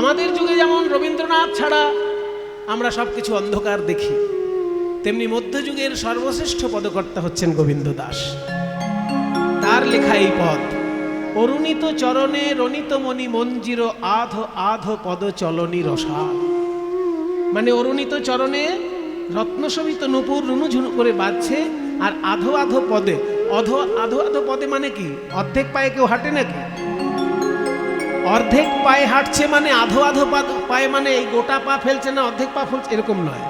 আমাদের যুগে যেমন রবীন্দ্রনাথ ছাড়া আমরা সব কিছু অন্ধকার দেখি, তেমনি মধ্যযুগের সর্বশ্রেষ্ঠ পদকর্তা হচ্ছেন গোবিন্দ দাস। তার লেখা এই পদ, অরুণিত চরণে রণিত মণি মঞ্জির আধো আধো পদ চলনি রসা। মানে অরুণিত চরণে রত্নশোভিত নূপুর রুনুঝুনু করে বাজছে, আর আধো আধো পদে, আধো আধো পদে মানে কি? অর্ধেক পায়ে কেউ হাঁটে নাকি? অর্ধেক পায়ে হাঁটছে মানে আধো আধো পায়ে মানে এই গোটা পা ফেলছে না, অর্ধেক পা ফেলছে, এরকম নয়।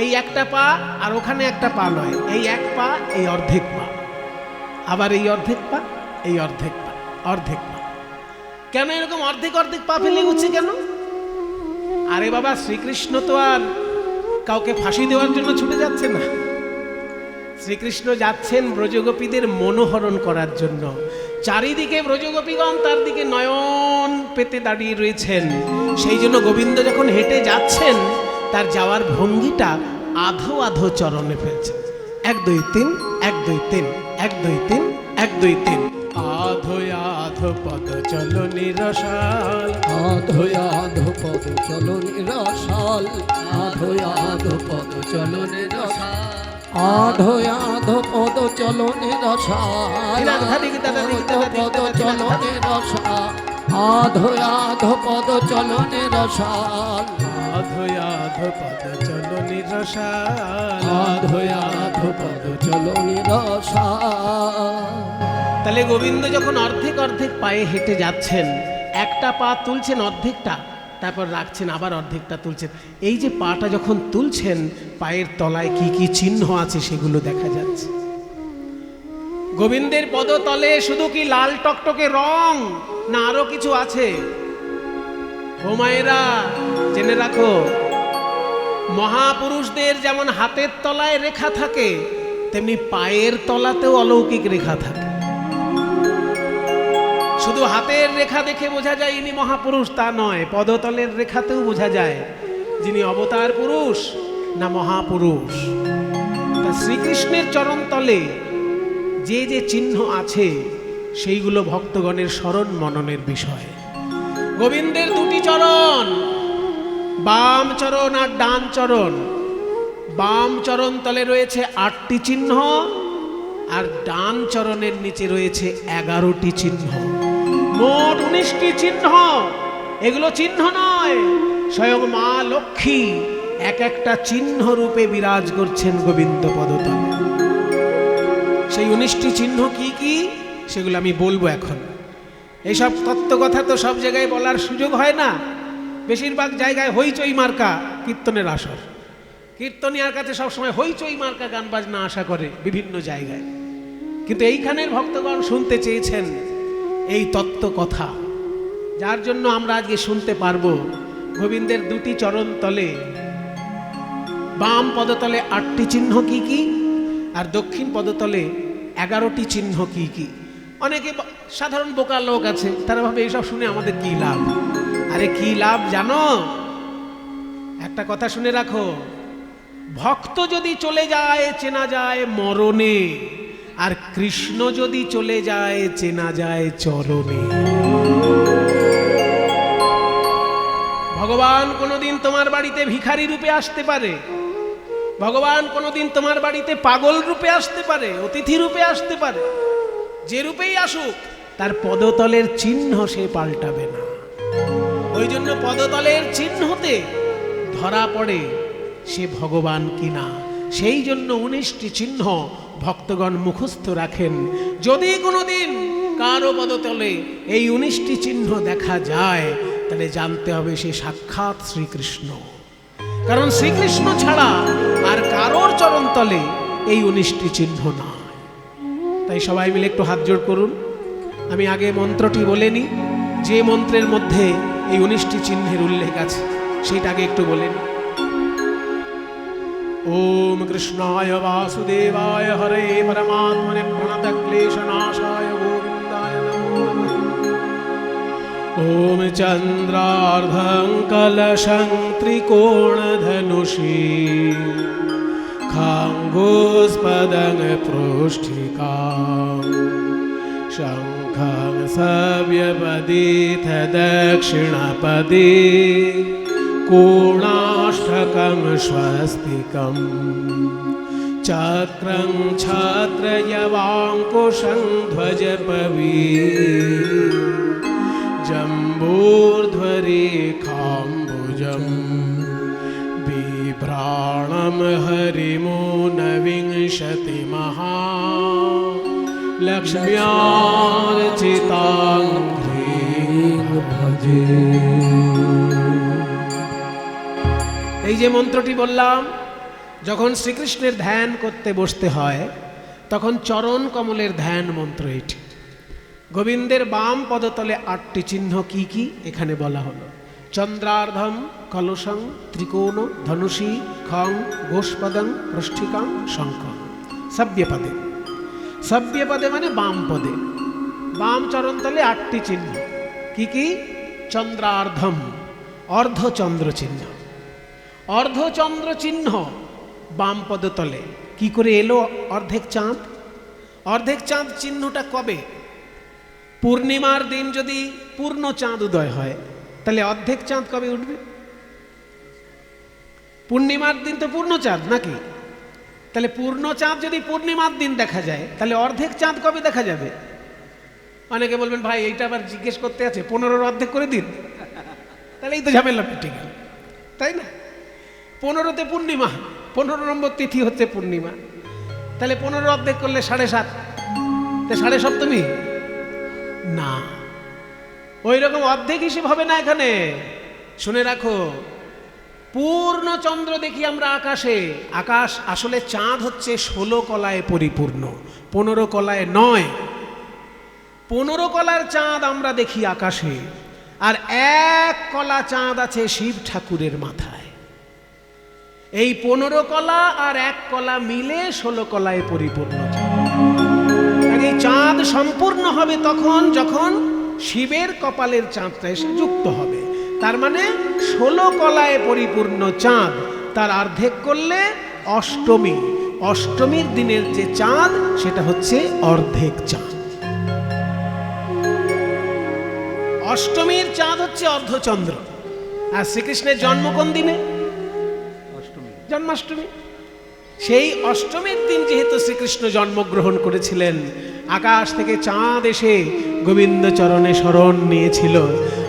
এই একটা পা আর ওখানে একটা পা নয়, এই এক পা এই অর্ধেক পা, আবার এই অর্ধেক পা এই অর্ধেক পা, অর্ধেক পা। কেন এরকম অর্ধেক অর্ধেক পা ফেলে উঠছে কেন? আরে বাবা, শ্রীকৃষ্ণ তো আর কাউকে ফাঁসি দেওয়ার জন্য ছুটে যাচ্ছে না। শ্রীকৃষ্ণ যাচ্ছেন ব্রজগোপীদের মনোহরণ করার জন্য। চারিদিকে ব্রজগোপীগণ তার দিকে নয়ন পেতে দাঁড়িয়ে রয়েছেন। সেই জন্য গোবিন্দ যখন হেঁটে যাচ্ছেন, তার যাওয়ার ভঙ্গিটা আধো আধো চরণে ফেলছেন। 1 2 3 1 2 3 1 2 3 1 2 3। আধো আধো পদ চলনি রসাল, আধো আধো পদ চলনি রসাল, আধো আধো পদ চলনি রসাল, আধো আধো পদ চলনি রসাল, পদ চলনি রসাল, আধো আধো পদ চলনি রসাল, আধো আধো পদ চলনি রসাল, আধো আধো পদ চলনি রসাল। তাহলে গোবিন্দ যখন অর্ধেক অর্ধেক পায়ে হেঁটে যাচ্ছেন, একটা পা তুলছেন অর্ধেকটা, তারপর রাখছেন, আবার অর্ধেকটা তুলছেন। এই যে পাটা যখন তুলছেন, পায়ের তলায় কি কি চিহ্ন আছে সেগুলো দেখা যাচ্ছে। গোবিন্দের পদতলে শুধু কি লাল টকটকে রং, না আরো কিছু আছে? ও মায়েরা, জেনে রাখো, মহাপুরুষদের যেমন হাতের তলায় রেখা থাকে, তেমনি পায়ের তলাতেও অলৌকিক রেখা থাকে। শুধু হাতের রেখা দেখে বোঝা যায় ইনি মহাপুরুষ তা নয়, পদতলের রেখাতেও বোঝা যায় যিনি অবতার পুরুষ না মহাপুরুষ। তা শ্রীকৃষ্ণের চরণ তলে যে যে চিহ্ন আছে সেইগুলো ভক্তগণের স্মরণ মননের বিষয়। গোবিন্দের দুটি চরণ, বাম চরণ আর ডান চরণ। বাম চরণ তলে রয়েছে 8টি চিহ্ন, আর ডান চরণের নিচে রয়েছে 11টি চিহ্ন, মোট 19টি চিহ্ন। এগুলো চিহ্ন নয়, স্বয়ং মা লক্ষ্মী এক একটা চিহ্ন রূপে বিরাজ করছেন গোবিন্দ পদতলে। সেই 19টি চিহ্ন কি কি সেগুলো আমি বলবো এখন। এইসব তত্ত্ব কথা তো সব জায়গায় বলার সুযোগ হয় না। বেশিরভাগ জায়গায় হইচই মার্কা কীর্তনের আসর, কীর্তনিয়ার কাছে সবসময় হইচই মার্কা গান বাজনা আশা করে বিভিন্ন জায়গায়। কিন্তু এইখানের ভক্তগণ শুনতে চেয়েছেন এই তত্ত্ব কথা, যার জন্য আমরা আজকে শুনতে পারবো গোবিন্দের দুটি চরণ তলে, বাম পদতলে 8টি চিহ্ন কি কি, আর দক্ষিণ পদতলে 11টি চিহ্ন কি কি। অনেকে সাধারণ বোকা লোক আছে, তারা ভাবে এইসব শুনে আমাদের কি লাভ। আরে কি লাভ জানো? একটা কথা শুনে রাখো, ভক্ত যদি চলে যায় চেনা যায় মরণে, আর কৃষ্ণ যদি চলে যায় চেনা যায় চরণে। ভগবান কোনোদিন তোমার বাড়িতে ভিখারি রূপে আসতে পারে, ভগবান কোনোদিন তোমার বাড়িতে পাগল রূপে আসতে পারে, অতিথি রূপে আসতে পারে। যে রূপেই আসুক, তার পদতলের চিহ্ন সে পাল্টাবে না। ওই জন্য পদতলের চিহ্নতে ধরা পড়ে সে ভগবান কিনা। সেই জন্য 19টি চিহ্ন ভক্তগণ মুখস্থ রাখেন। যদি কোনোদিন কারো পদতলে এই 19টি চিহ্ন দেখা যায়, তাহলে জানতে হবে সে সাক্ষাৎ শ্রীকৃষ্ণ। কারণ শ্রীকৃষ্ণ ছাড়া আর কারোর চরণতলে এই 19টি চিহ্ন নয়। তাই সবাই মিলে একটু হাত জোড় করুন। আমি আগে মন্ত্রটি বলে নিই, যে মন্ত্রের মধ্যে এই 19টি চিহ্নের উল্লেখ আছে সেটা আগে একটু বলে নিই। ওম কৃষ্ণায় বাসুদেবায় হরে পরমাত্মনে প্রণতক্লেশনাশায় গোবিন্দায় নমো নমঃ। ওম চন্দ্রার্ধং কলশং ত্রিকোণধনুষী খাঙ্গোস্পদং পৃষ্ঠিকাং শঙ্খ मुखं सव्यपदीथ दक्षिणपदे कोणाष्टकं स्वस्तिकम् चक्रं छत्रयवाङ्कुशं ध्वजपवी जम्बूर्ध्वरेखाम्बुजम् बिभ्राणं हरिमूनविंशतिमहा लक्ष्म्यार्चिताङ्घ्रीं भजे। এই যে মন্ত্রটি বললাম, যখন শ্রীকৃষ্ণের ধ্যান করতে বসতে হয় তখন চরণ কমলের ধ্যান মন্ত্র এটি। গোবিন্দের বাম পদতলে 8টি চিহ্ন কি কি এখানে বলা হলো। চন্দ্রার্ধম কলসং ত্রিকোণ ধনুষী খং গোষ্পদং পৃষ্ঠিকাং শঙ্খং। সব্যপদে, সব্যপদে মানে বাম পদে, বাম চরণতলে 8টি চিহ্ন কি কি? চন্দ্রার্ধম অর্ধচন্দ্র চিহ্ন, অর্ধচন্দ্র চিহ্ন বাম পদতলে। কি করে এলো অর্ধেক চাঁদ? অর্ধেক চাঁদ চিহ্নটা কবে? পূর্ণিমার দিন যদি পূর্ণ চাঁদ উদয় হয় তাহলে অর্ধেক চাঁদ কবে উঠবে? পূর্ণিমার দিন তো পূর্ণ চাঁদ নাকি? তাহলে পূর্ণ চাঁদ যদি পূর্ণিমার দিন দেখা যায় তাহলে অর্ধেক চাঁদ কবে দেখা যাবে? অনেকে বলবেন ভাই এইটা আবার জিজ্ঞেস করতে আছে, 15-র অর্ধেক করে দিন, তাহলে এই তো ঝামেলা মিটে গেল, তাই না? 15তে পূর্ণিমা, 15 নম্বর তিথি হচ্ছে পূর্ণিমা, তাহলে 15 অর্ধেক করলে 7.5, 7.5 না, ওই রকম অর্ধেক হিসেব হবে না এখানে। শুনে রাখো, পূর্ণ চন্দ্র দেখি আমরা আকাশে, আকাশ আসলে চাঁদ হচ্ছে 16 কলায় পরিপূর্ণ, 15 কলায় নয়। 15 কলার চাঁদ আমরা দেখি আকাশে, আর 1 কলা চাঁদ আছে শিব ঠাকুরের মাথায়। এই 15 কলা আর 1 কলা মিলে 16 কলায় পরিপূর্ণ চাঁদ। এই চাঁদ সম্পূর্ণ হবে তখন যখন শিবের কপালের চাঁদটা এসে যুক্ত হবে। তার মানে 16 কলায় পরিপূর্ণ চাঁদ, তার অর্ধেক করলে অষ্টমী, অষ্টমীর দিনের যে চাঁদ সেটা হচ্ছে অর্ধেক চাঁদ। অষ্টমীর চাঁদ হচ্ছে অর্ধচন্দ্র। আর শ্রীকৃষ্ণের জন্ম কোন দিনে? জন্মাষ্টমী। সেই অষ্টমীর দিন যেহেতু শ্রীকৃষ্ণ জন্মগ্রহণ করেছিলেন, আকাশ থেকে চাঁদ এসে গোবিন্দ চরণে শরণ নিয়েছিল,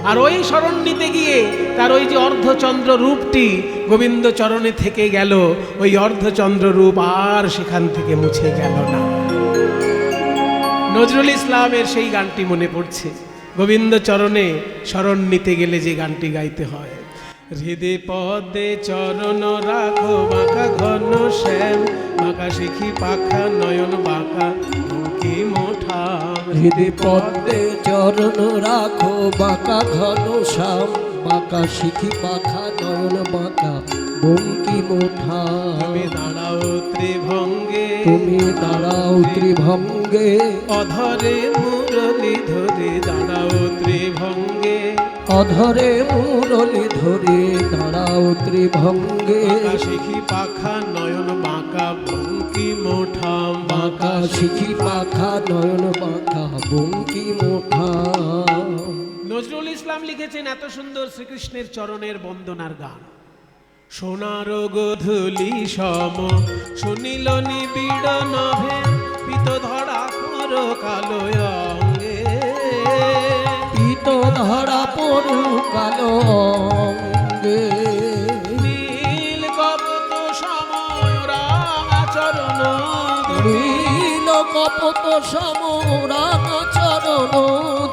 আর ওই শরণ নিতে গিয়ে তার ওই যে অর্ধচন্দ্র রূপটি গোবিন্দ চরণে থেকে গেল, ওই অর্ধচন্দ্র রূপ আর সেখান থেকে মুছে গেল না। নজরুল ইসলামের সেই গানটি মনে পড়ছে, গোবিন্দ চরণে শরণ নিতে গেলে যে গানটি গাইতে হয়। হৃদে পদে চরণ রাখো বাঁকা ঘন শ্যাম, বাঁকা শিখি পাখা নয়ন বাঁকা বুকে মোঠা। হৃদে পদ্মে চরণ রাখো বাঁকা ঘন শ্যাম, বাঁকা শিখি পাখা নয়ন বাঁকা বঙ্কি মোঠা। তুমি দাঁড়াও ত্রিভঙ্গে, তুমি দাঁড়াও ত্রিভঙ্গে, অধরে মুরলি ধরে দাঁড়াও ত্রিভঙ্গে, অধরে মুরলি ধরে দাঁড়াও ত্রিভঙ্গে। বাঁকা শিখি পাখা নয়ন বাঁকা বঙ্কি মোঠা, বাঁকা শিখি পাখা নয়ন বাঁকা বঙ্কি মোঠা। নজরুল ইসলাম লিখেছেন এত সুন্দর শ্রীকৃষ্ণের চরণের বন্দনার গান। সোনার গোধূলি সম শুনিল নিবিড় নভে, পিত ধরা কর কালো অঙ্গে, পিত ধরা পড়ু কালো অঙ্গে। নীল কপত সময় রাঙা চরণ, নীল কপত সম রাঙা চরণ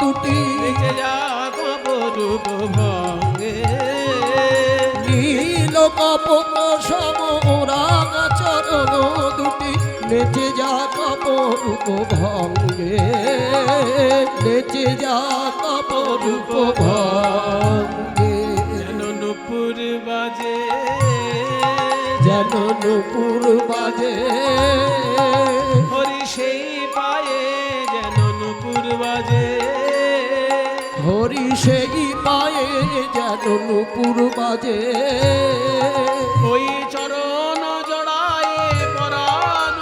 দুটি, বেঁচে যা কব রূপ ভঙ্গে। নীল কপত সম রাঙা চরণ দুটি, নেচে যা কপরূপ ভঙ্গে, নেচে যা কপরূপ ভঙ্গে। যেন নুপুর বাজে, যেন নুপুর বাজে, হরি সেই পায়ে যেন নুপুর বাজে, হরি সেই পায়ে যেন নুপুর বাজে। ওই চরণ জড়ায়ে পরাণ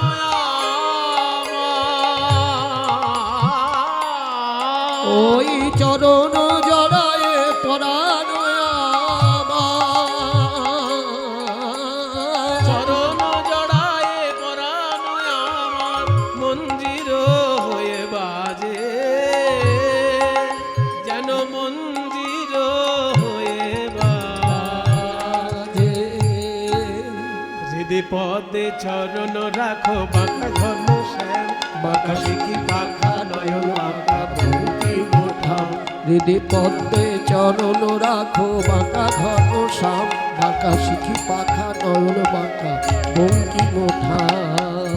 পদে চরণ রাখো বাঁকা ঘন শ্যাম, বাঁকা শিখি পাখা নয়ন বাঁকা বঙ্কিম ঠাম। হৃদি পদ্মে চরণ রাখো বাঁকা ঘন শ্যাম, বাঁকা শিখি পাখা নয়ন বাঁকা বঙ্কিম ঠাম।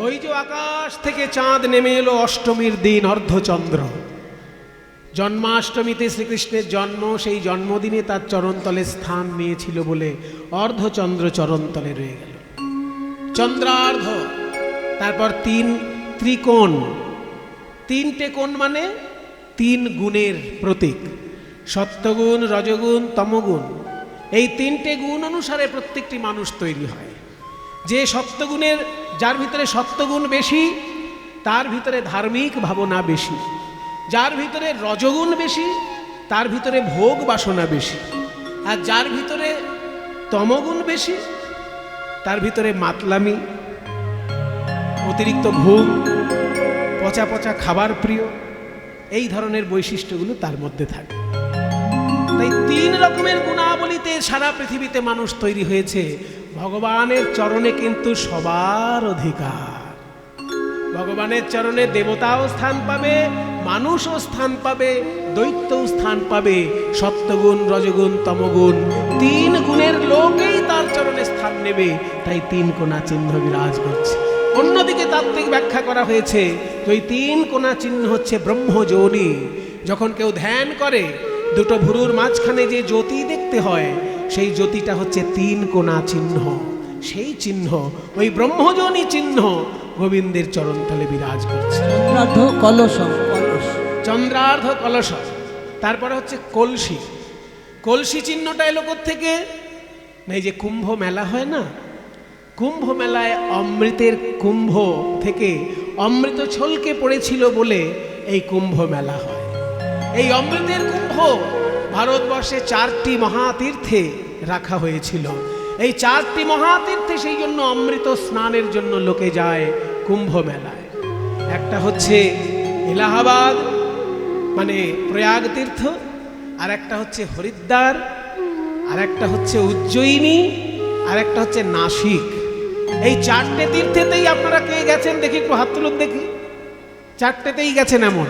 ওই যে আকাশ থেকে চাঁদ নেমে এলো অষ্টমীর দিন অর্ধচন্দ্র, জন্মাষ্টমীতে শ্রীকৃষ্ণের জন্ম, সেই জন্মদিনে তার চরণতলে স্থান নিয়েছিল বলে অর্ধচন্দ্র চরণতলে রয়ে গেল। চন্দ্রার্ধ, তারপর তিন ত্রিকোণ, তিনটে কোণ মানে তিন গুণের প্রতীক, সত্যগুণ, রজগুণ, তমগুণ। এই তিনটে গুণ অনুসারে প্রত্যেকটি মানুষ তৈরি হয়। যে সত্যগুণের, যার ভিতরে সত্যগুণ বেশি তার ভিতরে ধার্মিক ভাবনা বেশি, যার ভিতরে রজগুণ বেশি তার ভিতরে ভোগ বাসনা বেশি, আর যার ভিতরে তমগুণ বেশি তার ভিতরে মাতলামি, অতিরিক্ত ঘুম, পচা পচা খাবার প্রিয়, এই ধরনের বৈশিষ্ট্যগুলো তার মধ্যে থাকে। তাই তিন রকমের গুণাবলীতে সারা পৃথিবীতে মানুষ তৈরি হয়েছে। ভগবানের চরণে কিন্তু সবার অধিকার। ভগবানের চরণে দেবতাও স্থান পাবে, মানুষও স্থান পাবে, দৈত্যও স্থান পাবে। সত্যগুণ, রজগুণ, তমগুণ তিন গুণের লোকেই তার চরণে স্থান নেবে। তাই তিন কোণা চিহ্ন বিরাজ করছে। অন্যদিকে তাত্ত্বিক ব্যাখ্যা করা হয়েছে যে ওই তিন কোণা চিহ্ন হচ্ছে ব্রহ্মযোনি। যখন কেউ ধ্যান করে দুটো ভুরুর মাঝখানে যে জ্যোতি দেখতে হয়, সেই জ্যোতিটা হচ্ছে তিন কোণা চিহ্ন। সেই চিহ্ন, ওই ব্রহ্মযোনি চিহ্ন গোবিন্দের চরণতলে বিরাজ করছে। চন্দ্রার্ধ কলসম, কলস, চন্দ্রার্ধ কলস। তারপরে হচ্ছে কলসি। কলসি চিহ্নটা এলো থেকে, এই যে কুম্ভ মেলা হয় না, কুম্ভ মেলায় অমৃতের কুম্ভ থেকে অমৃত ছলকে পড়েছিল বলে এই কুম্ভ মেলা হয়। এই অমৃতের কুম্ভ ভারতবর্ষে 4টি মহাতীর্থে রাখা হয়েছিল। এই 4টি মহাতীর্থে সেই জন্য অমৃত স্নানের জন্য লোকে যায় কুম্ভ মেলায়। একটা হচ্ছে এলাহাবাদ মানে প্রয়াগ তীর্থ, আর একটা হচ্ছে হরিদ্বার, আর একটা হচ্ছে উজ্জয়িনী, আর একটা হচ্ছে নাসিক। এই 4টে তীর্থেতেই আপনারা কে গেছেন দেখি, একটু হাত তুলুন দেখি। 4টেতেই গেছেন এমন?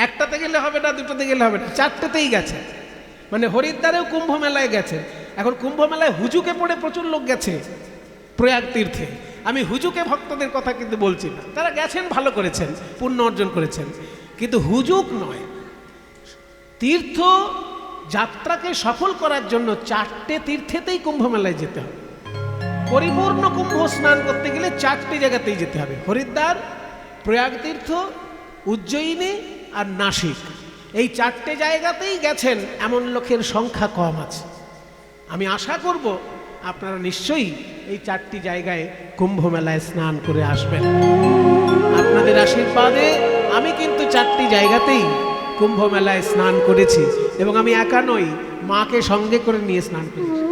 একটাতে গেলে হবে না, দুটোতে গেলে হবে না, 4টেতেই গেছে। মানে হরিদ্বারেও কুম্ভ মেলায় গেছে। এখন কুম্ভ মেলায় হুজুকে পড়ে প্রচুর লোক গেছে প্রয়াগ তীর্থে। আমি হুজুকে ভক্তদের কথা কিন্তু বলছি না, তারা গেছেন, ভালো করেছেন, পুণ্য অর্জন করেছেন, কিন্তু হুজুক নয়। তীর্থ যাত্রাকে সফল করার জন্য 4টে তীর্থেতেই কুম্ভ মেলায় যেতে হবে। পরিপূর্ণ কুম্ভ স্নান করতে গেলে 4টি জায়গাতেই যেতে হবে, হরিদ্বার, প্রয়াগ তীর্থ, উজ্জয়িনী আর নাসিক। এই 4টে জায়গাতেই গেছেন এমন লোকের সংখ্যা কম আছে। আমি আশা করব আপনারা নিশ্চয়ই এই 4টি জায়গায় কুম্ভ মেলায় স্নান করে আসবেন। আপনাদের আশীর্বাদে আমি কিন্তু 4টি জায়গাতেই কুম্ভ মেলায় স্নান করেছি, এবং আমি একা নই, মাকে সঙ্গে করে নিয়ে স্নান করেছি।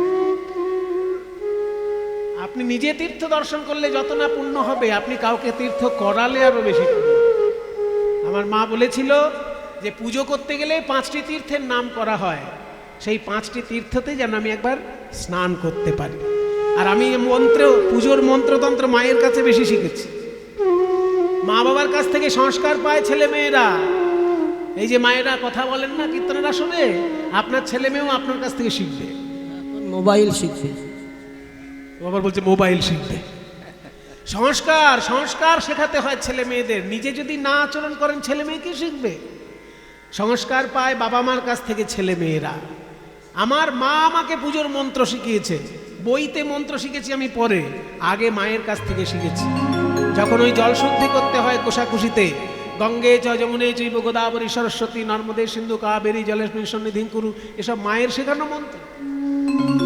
আপনি নিজে তীর্থ দর্শন করলে যত না পুণ্য হবে, আপনি কাউকে তীর্থ করালে আরো বেশি পুণ্য। আমার মা বলেছিল যে পুজো করতে গেলে 5টি তীর্থের নাম করা হয়, সেই 5টি তীর্থতে যেন আমি একবার স্নান করতে পারি। আর আমি পুজোর মন্ত্রতন্ত্র মায়ের কাছে বেশি শিখেছি। মা বাবার কাছ থেকে সংস্কার পায় ছেলে মেয়েরা। এই যে মায়েরা কথা বলেন না কীর্তনের আসরে, আপনার ছেলে মেয়েও আপনার কাছ থেকে শিখবে। মোবাইল শিখছে, আবার বলছে মোবাইল শিখবে। সংস্কার সংস্কার শেখাতে হয় ছেলে মেয়েদের। নিজে যদি না আচরণ করেন ছেলে মেয়ে কি শিখবে? সংস্কার পায় বাবা মার কাছ থেকে ছেলে মেয়েরা। আমার মা আমাকে পুজোর মন্ত্র শিখিয়েছে, বইতে মন্ত্র শিখেছি আমি পরে, আগে মায়ের কাছ থেকে শিখেছি। যখন ওই জল শুদ্ধি করতে হয় কোষাকুষিতে, গঙ্গে চ যমুনে চৈব গোদাবরী সরস্বতী নর্মদে সিন্ধু কাবেরী জলেস্মিন সন্নিধিং কুরু, এসব মায়ের শেখানো মন্ত্র।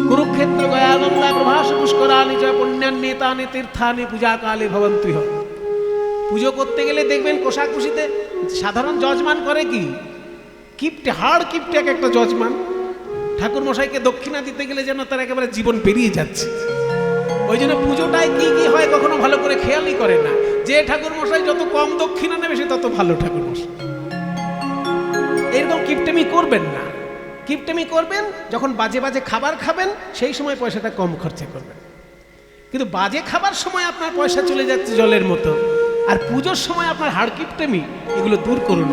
কুরুক্ষেত্র গয়া গঙ্গা প্রভাস পুষ্করানি চ পুণ্যান্বিতানি তীর্থানি পূজা কালে ভবন্তি। পুজো করতে গেলে দেখবেন কোষাকুষিতে সাধারণ যজমান করে কি, কিপটে, হাড় কিপটে এক একটা যজমান। ঠাকুর মশাইকে দক্ষিণা দিতে গেলে যেন তার একেবারে জীবন বেরিয়ে যাচ্ছে। ওই জন্য পুজোটায় কি কি হয় কখনো ভালো করে খেয়ালই করে না। যে ঠাকুর মশাই যত কম দক্ষিণা নেবে সে তত ভালো ঠাকুর মশাই। এরকম কিপটেমি করবেন না। কিপটেমি করবেন, যখন বাজে বাজে খাবার খাবেন সেই সময় পয়সাটা কম খরচা করবেন। কিন্তু বাজে খাবার সময় আপনার পয়সা চলে যাচ্ছে জলের মতো, আর পুজোর সময় আপনার হাড় কিপটেমি, এগুলো দূর করুন।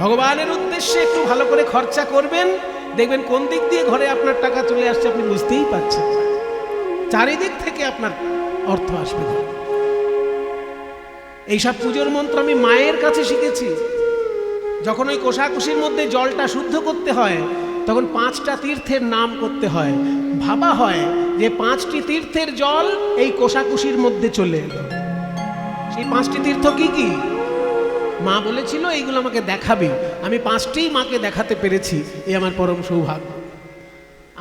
ভগবানের উদ্দেশ্যে একটু ভালো করে খরচা করবেন, দেখবেন কোন দিক দিয়ে ঘরে আপনার টাকা চলে আসছে আপনি বুঝতেই পারছেন। চারিদিক থেকে আপনার অর্থ আসবে। এইসব পুজোর মন্ত্র আমি মায়ের কাছে শিখেছি। যখন ওই কোষাকুষির মধ্যে জলটা শুদ্ধ করতে হয়, তখন 5টা তীর্থের নাম করতে হয়। ভাবা হয় যে 5টি তীর্থের জল এই কোষাকুষির মধ্যে চলে এলো। সেই 5টি তীর্থ কি কি? মা বলেছিল এইগুলো আমাকে দেখাবি, আমি 5টিই মাকে দেখাতে পেরেছি, এই আমার পরম সৌভাগ্য।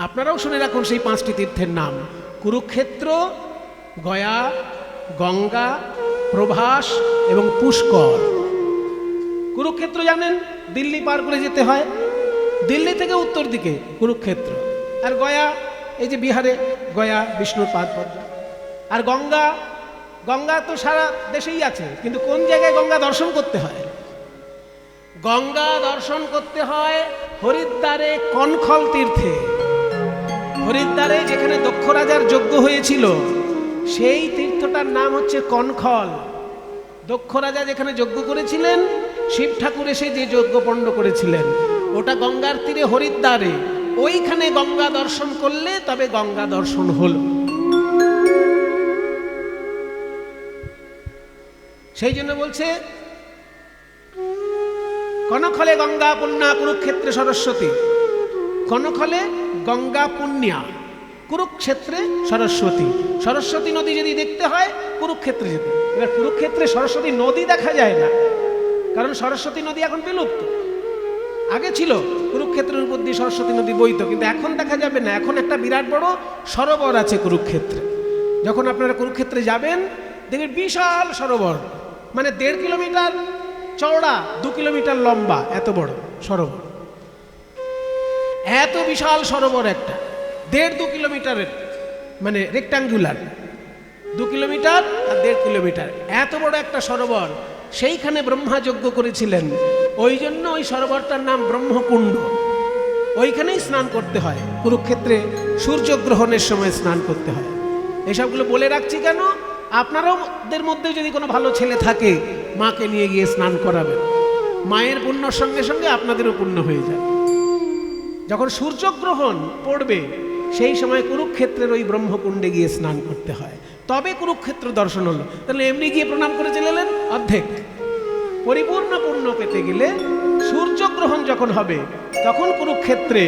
আপনারাও শুনে রাখুন সেই 5টি তীর্থের নাম: কুরুক্ষেত্র, গয়া, গঙ্গা, প্রভাস এবং পুষ্কর। কুরুক্ষেত্র জানেন, দিল্লি পার করে যেতে হয়, দিল্লি থেকে উত্তর দিকে কুরুক্ষেত্র। আর গয়া এই যে বিহারে গয়া, বিষ্ণুর পাদপদ্ম। আর গঙ্গা, গঙ্গা তো সারা দেশেই আছে, কিন্তু কোন জায়গায় গঙ্গা দর্শন করতে হয়? গঙ্গা দর্শন করতে হয় হরিদ্বারে কনখল তীর্থে। হরিদ্বারে যেখানে দক্ষ রাজার যজ্ঞ হয়েছিল, সেই তীর্থটার নাম হচ্ছে কনখল। দক্ষ রাজা যেখানে যজ্ঞ করেছিলেন, শিব ঠাকুর এসে যে যজ্ঞ পণ্ড করেছিলেন, ওটা গঙ্গার তীরে হরিদ্বারে। ওইখানে গঙ্গা দর্শন করলে তবে গঙ্গা দর্শন হলো। সেই জন্য বলছে কনখলে গঙ্গা পুণ্যা কুরুক্ষেত্রে সরস্বতী। কনখলে গঙ্গা পুণ্যা, কুরুক্ষেত্রে সরস্বতী। সরস্বতী নদী যদি দেখতে হয় কুরুক্ষেত্রে যেতে। এবার কুরুক্ষেত্রে সরস্বতী নদী দেখা যায় না, কারণ সরস্বতী নদী এখন বিলুপ্ত। আগে ছিল কুরুক্ষেত্রের উপর দিয়ে সরস্বতী নদী বইতো, কিন্তু এখন দেখা যাবে না। এখন একটা বিরাট বড় সরোবর আছে কুরুক্ষেত্রে। যখন আপনারা কুরুক্ষেত্রে যাবেন দেখবেন বিশাল সরোবর, মানে 1.5 কিলোমিটার চওড়া, 2 কিলোমিটার লম্বা, এত বড় সরোবর। এত বিশাল সরোবর একটা 1.5-2 কিলোমিটারের, মানে রেক্টাঙ্গুলার, 2 কিলোমিটার আর 1.5 কিলোমিটার, এত বড় একটা সরোবর। সেইখানে ব্রহ্মা যজ্ঞ করেছিলেন, ওই জন্য ওই সরোবরটার নাম ব্রহ্মকুণ্ড। ওইখানেই স্নান করতে হয়। কুরুক্ষেত্রে সূর্যগ্রহণের সময় স্নান করতে হয়। এসবগুলো বলে রাখছি কেন? আপনাদের মধ্যে যদি কোনো ভালো ছেলে থাকে, মাকে নিয়ে গিয়ে স্নান করাবেন। মায়ের পুণ্যর সঙ্গে সঙ্গে আপনাদেরও পুণ্য হয়ে যায়। যখন সূর্যগ্রহণ পড়বে সেই সময় কুরুক্ষেত্রের ওই ব্রহ্মকুণ্ডে গিয়ে স্নান করতে হয়, তবে কুরুক্ষেত্র দর্শন হলো। তাহলে এমনি গিয়ে প্রণাম করে চলে এলেন অর্ধেক। পরিপূর্ণ পুণ্য পেতে গেলে সূর্যগ্রহণ যখন হবে তখন কুরুক্ষেত্রে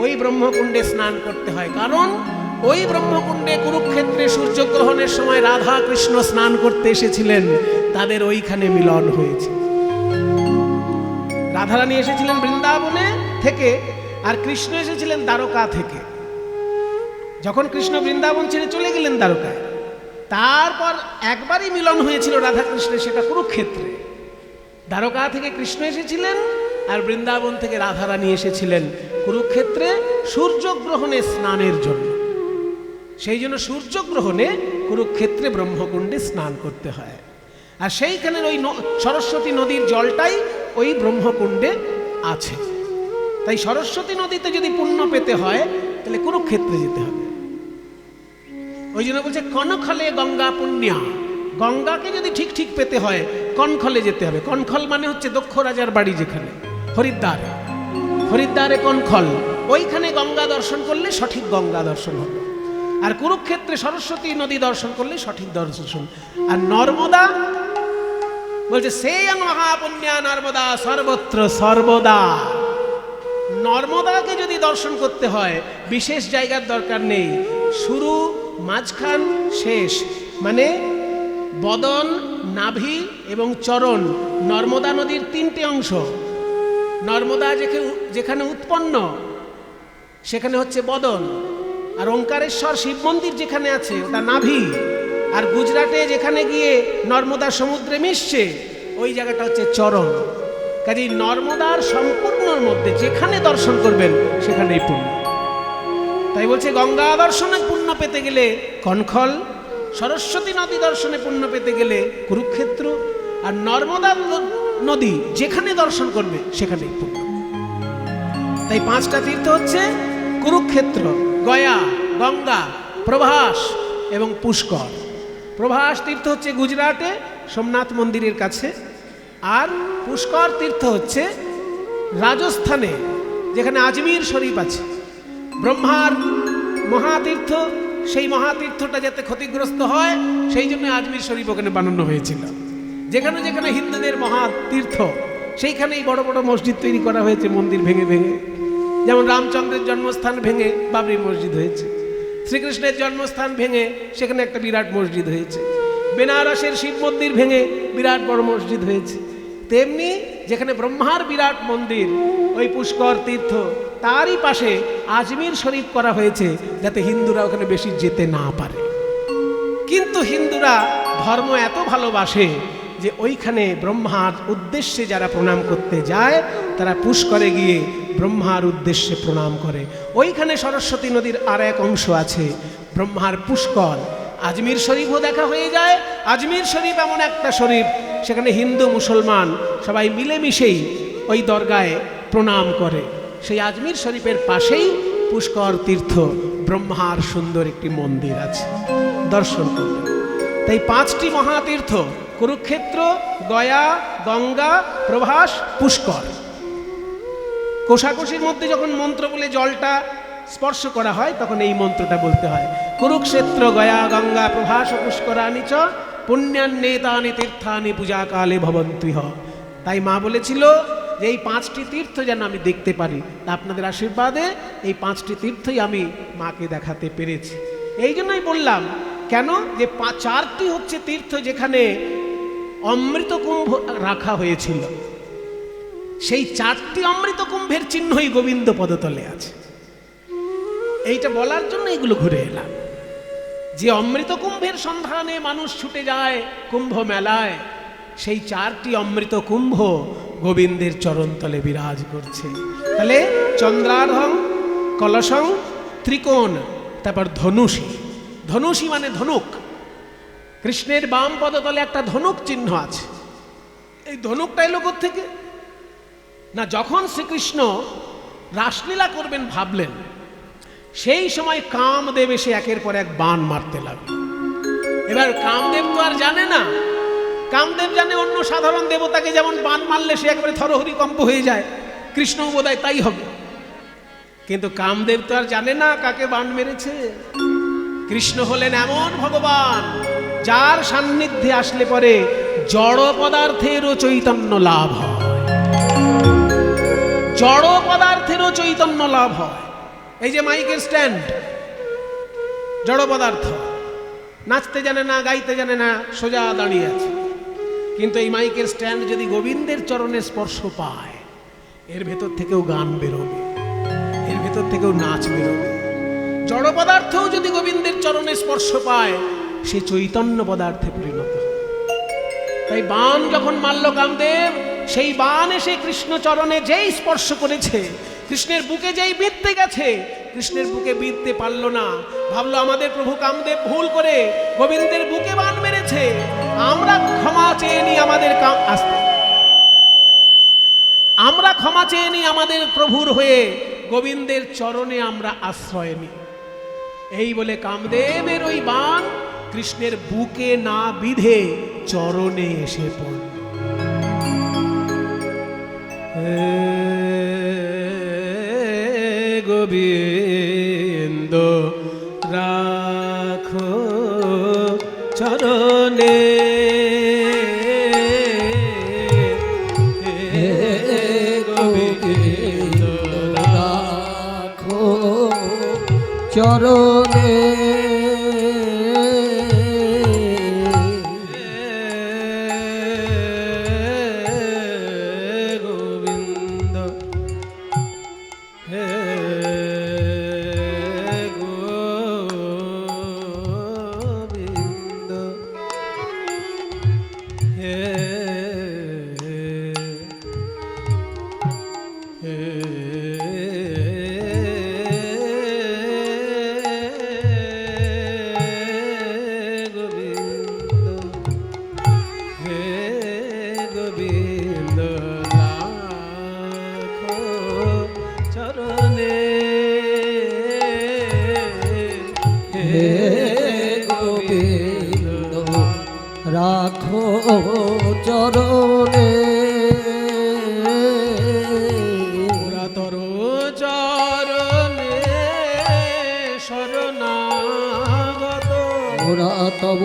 ওই ব্রহ্মকুণ্ডে স্নান করতে হয়। কারণ ওই ব্রহ্মকুণ্ডে কুরুক্ষেত্রে সূর্যগ্রহণের সময় রাধা কৃষ্ণ স্নান করতে এসেছিলেন, তাদের ওইখানে মিলন হয়েছে। রাধারানী এসেছিলেন বৃন্দাবনে থেকে, আর কৃষ্ণ এসেছিলেন দ্বারকা থেকে। যখন কৃষ্ণ বৃন্দাবন ছেড়ে চলে গেলেন দ্বারকায়, তারপর একবারই মিলন হয়েছিল রাধা কৃষ্ণের, সেটা কুরুক্ষেত্রে। দ্বারকা থেকে কৃষ্ণ এসেছিলেন আর বৃন্দাবন থেকে রাধারানী এসেছিলেন কুরুক্ষেত্রে সূর্যগ্রহণে স্নানের জন্য। সেই জন্য সূর্যগ্রহণে কুরুক্ষেত্রে ব্রহ্মকুণ্ডে স্নান করতে হয়। আর সেইখানের ওই সরস্বতী নদীর জলটাই ওই ব্রহ্মকুণ্ডে আছে। তাই সরস্বতী নদীতে যদি পুণ্য পেতে হয় তাহলে কুরুক্ষেত্রে যেতে হবে। ওই জন্য বলছে কনখলে গঙ্গা পুণ্যা। গঙ্গাকে যদি ঠিক ঠিক পেতে হয় কনখলে যেতে হবে। কনখল মানে হচ্ছে দক্ষ রাজার বাড়ি যেখানে, হরিদ্বার। হরিদ্বারে কনখল, ওইখানে গঙ্গা দর্শন করলে সঠিক গঙ্গা দর্শন হবে। আর কুরুক্ষেত্রে সরস্বতী নদী দর্শন করলে সঠিক দর্শন। আর নর্মদা বলছে সেয়ং মহাপুণ্যা নর্মদা সর্বত্র সর্বদা। নর্মদাকে যদি দর্শন করতে হয় বিশেষ জায়গার দরকার নেই, শুরু, মাঝখান, শেষ, মানে বদন, নাভি এবং চরণ, নর্মদা নদীর 3টে অংশ। নর্মদা যেখানে উৎপন্ন সেখানে হচ্ছে বদন, আর ওঙ্কারেশ্বর শিব মন্দির যেখানে আছে ওটা নাভি, আর গুজরাটে যেখানে গিয়ে নর্মদা সমুদ্রে মিশছে ওই জায়গাটা হচ্ছে চরণ। কাজেই নর্মদার সম্পূর্ণর মধ্যে যেখানে দর্শন করবেন সেখানেই পুণ্য। তাই বলছে গঙ্গা দর্শনে পুণ্য পেতে গেলে কনখল, সরস্বতী নদী দর্শনে পুণ্য পেতে গেলে কুরুক্ষেত্র, আর নর্মদা নদী যেখানে দর্শন করবে সেখানেই পুণ্য। তাই পাঁচটা তীর্থ হচ্ছে কুরুক্ষেত্র, গয়া, গঙ্গা, প্রভাস এবং পুষ্কর। প্রভাস তীর্থ হচ্ছে গুজরাটে সোমনাথ মন্দিরের কাছে, আর পুষ্কর তীর্থ হচ্ছে রাজস্থানে, যেখানে আজমির শরীফ আছে। ব্রহ্মার মহাতীর্থ, সেই মহাতীর্থটা যাতে ক্ষতিগ্রস্ত হয় সেই জন্য আজমির শরীফ ওখানে বানানো হয়েছিল। যেখানে যেখানে হিন্দুদের মহাতীর্থ সেইখানেই বড় বড় মসজিদ তৈরি করা হয়েছে, মন্দির ভেঙে ভেঙে। যেমন রামচন্দ্রের জন্মস্থান ভেঙে বাবরি মসজিদ হয়েছে, শ্রীকৃষ্ণের জন্মস্থান ভেঙে সেখানে একটা বিরাট মসজিদ হয়েছে, বেনারসের শিব মন্দির ভেঙে বিরাট বড় মসজিদ হয়েছে। তেমনি যেখানে ব্রহ্মার বিরাট মন্দির ওই পুষ্কর তীর্থ, তারই পাশে আজমির শরীফ করা হয়েছে যাতে হিন্দুরা ওখানে বেশি যেতে না পারে। কিন্তু হিন্দুরা ধর্ম এত ভালোবাসে যে ওইখানে ব্রহ্মার উদ্দেশ্যে যারা প্রণাম করতে যায় তারা পুষ্করে গিয়ে ব্রহ্মার উদ্দেশ্যে প্রণাম করে। ওইখানে সরস্বতী নদীর আর এক অংশ আছে, ব্রহ্মার পুষ্কর। আজমির শরীফও দেখা হয়ে যায়। আজমির শরীফ এমন একটা শরীফ, সেখানে হিন্দু মুসলমান সবাই মিলেমিশেই ওই দরগায় প্রণাম করে। সেই আজমির শরীফের পাশেই পুষ্কর তীর্থ, ব্রহ্মার সুন্দর একটি মন্দির আছে, দর্শন করলেন। তাই পাঁচটি মহাতীর্থ কুরুক্ষেত্র, গয়া, গঙ্গা, প্রভাস, পুষ্কর। কোষাকুষির মধ্যে যখন মন্ত্র বলে জলটা স্পর্শ করা হয় তখন এই মন্ত্রটা বলতে হয়, কুরুক্ষেত্র গয়া গঙ্গা প্রভাস পুষ্করানি চ পুণ্যান্নেতানি তীর্থানি পূজাকালে ভবন্তুহ। তাই মা বলেছিল যে এই পাঁচটি তীর্থ যেন আমি দেখতে পারি, তা আপনাদের আশীর্বাদে এই পাঁচটি তীর্থই আমি মাকে দেখাতে পেরেছি। এই জন্যই বললাম, কেন যে চারটি হচ্ছে তীর্থ যেখানে অমৃত কুম্ভ রাখা হয়েছিল, সেই চারটি অমৃত কুম্ভের চিহ্নই গোবিন্দ পদতলে আছে। এইটা বলার জন্য এগুলো ঘুরে এলাম, যে অমৃত কুম্ভের সন্ধানে মানুষ ছুটে যায় কুম্ভ মেলায়, সেই চারটি অমৃত কুম্ভ গোবিন্দের চরণতলে বিরাজ করছে। তাহলে চন্দ্রার্ধং, কলসং, ত্রিকোণ, তারপর ধনুষী। ধনুষী মানে ধনুক। কৃষ্ণের বাম পদতলে একটা ধনুক চিহ্ন আছে। এই ধনুকটা এলো থেকে না, যখন শ্রীকৃষ্ণ রাসলীলা করবেন ভাবলেন, সেই সময় কামদেব এসে একের পর এক বাণ মারতে লাগলো। এবার কামদেব তো আর জানে না, কামদেব জানে অন্য সাধারণ দেবতাকে যেমন বাণ মারলে সে একেবারে থরহরিকম্প হয়ে যায়, কৃষ্ণ বোধহয় তাই হবে। কিন্তু কামদেব তো আর জানে না কাকে বাণ মেরেছে। কৃষ্ণ হলেন এমন ভগবান যার সান্নিধ্যে আসলে পরে জড় পদার্থেরও চৈতন্য লাভ হয়, জড় পদার্থেরও চৈতন্য লাভ হয়। এই যে মাইকের স্ট্যান্ড, জড় পদার্থ, নাচতে জানে না, গাইতে জানে না, সোজা দাঁড়িয়ে আছে। কিন্তু এই মাইকের স্ট্যান্ড যদি গোবিন্দের চরণে স্পর্শ পায়, এর ভেতর থেকেও গান বেরোবে, এর ভেতর থেকেও নাচ বেরোবে। জড় পদার্থও যদি গোবিন্দের চরণে স্পর্শ পায়, সে চৈতন্য পদার্থে পরিণত। তাই বাণ যখন মারল কামদেব, সেই বাণ এসে কৃষ্ণ চরণে যেই স্পর্শ করেছে, কৃষ্ণের বুকে যেই বিঁধতে গেছে, কৃষ্ণের বুকে বিঁধতে পারল না। ভাবলো আমাদের প্রভু কামদেব ভুল করে গোবিন্দের বুকে বাণ মেরেছে, আমরা ক্ষমা চেয়ে নিই আমাদের আমরা ক্ষমা চেয়ে নিই আমাদের প্রভুর হয়ে, গোবিন্দের চরণে আমরা আশ্রয় নিই। এই বলে কামদেবের ওই বাণ কৃষ্ণের বুকে না বিধে চরণে এসে পড়ল। গোবিন্দ রাখো চরণে, গোবিন্দ রাখো চরণে, গোবিন্দ হে গোবিন্দ হে গোবিন্দ রাখো চরণে। তব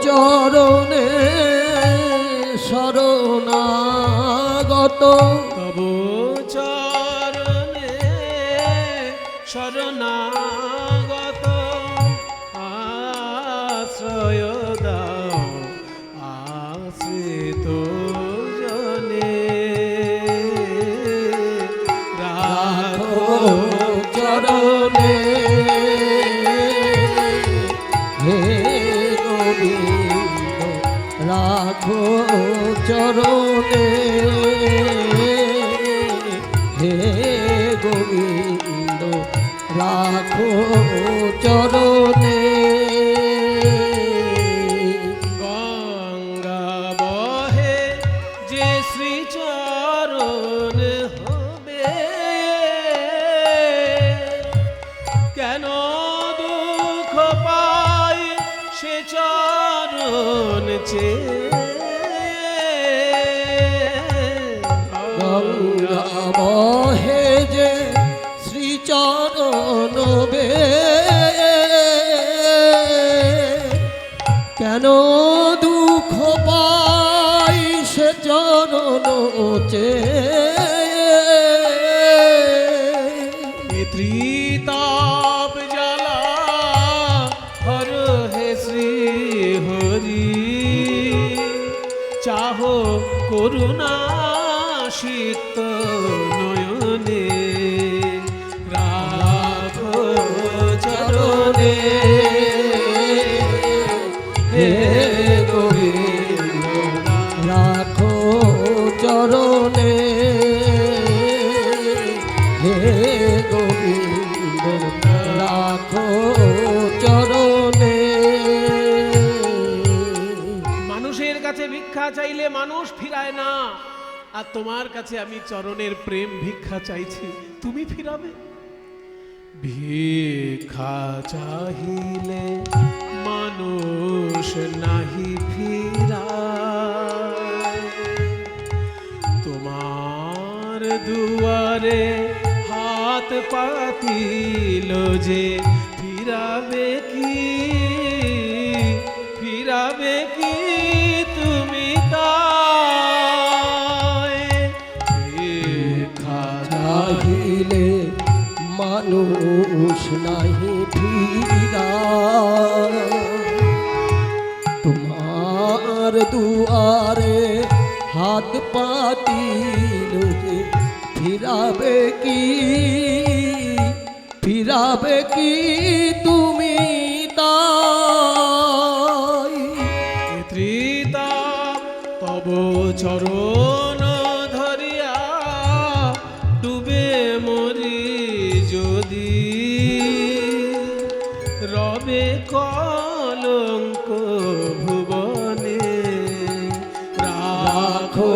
চরণে শরণাগত তব চরণে শরণাগত আশ্রয় দাও আশ্রিত জনে রাখো চরণে হে গোবিন্দ রাখো চরণে হে গোবিন্দ রাখো চরণে গঙ্গা বহে যে শ্রীচরণ হবে কেন দুঃখ পাই সে চরণ গঙ্গা বহে যে শ্রীচরণ বে কেন দুঃখ পাই সে চরণ চে ত্রিতাপ জ্বালা হর হে শ্রী হরি চাহ করুণা সিক্ত নয়নে রাখো চরণে হে গোবিন্দ রাখো চরণে হে গোবিন্দ রাখো চরণে মানুষের কাছে ভিক্ষা চাইলে মানুষ ফিরায় না, আর তোমার কাছে আমি চরণের প্রেম ভিক্ষা চাইছি, তুমি ফিরাবে। ভিক্ষা চাহিলে মানুষ নাহি ফিরায়, তোমার দুয়ারে হাত পাতিল যে ফিরাবে কি, ফিরাবে কি তুমি তাই। ভিক্ষা চাহিলে মানুষ নাহি ফিরা, তোমার দুয়ারে হাত পাতিল যে ফিরাবে কি, ফিরাবে কি তুমি তাই। ত্রিতা তব চরণ ধরিয়া ডুবে মরি যদি, রবে কলঙ্ক ভুবনে রাখো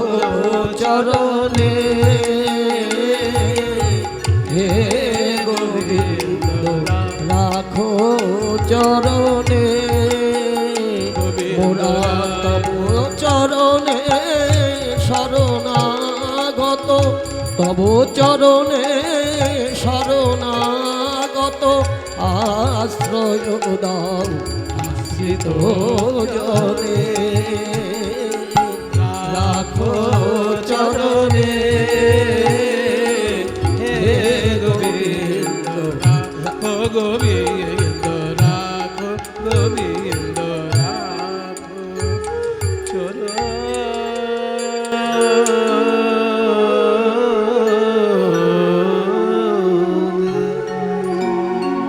চরণে হে গোবিন্দ রাখো চরণে, মোরা তব চরণে শরণাগত, তব চরণে শরণাগত আশ্রয় দাও আশ্রিত জনে রাখো চরণে হে গোবিন্দ রাখো গোবিন্দ রাখো গোবিন্দ রাখো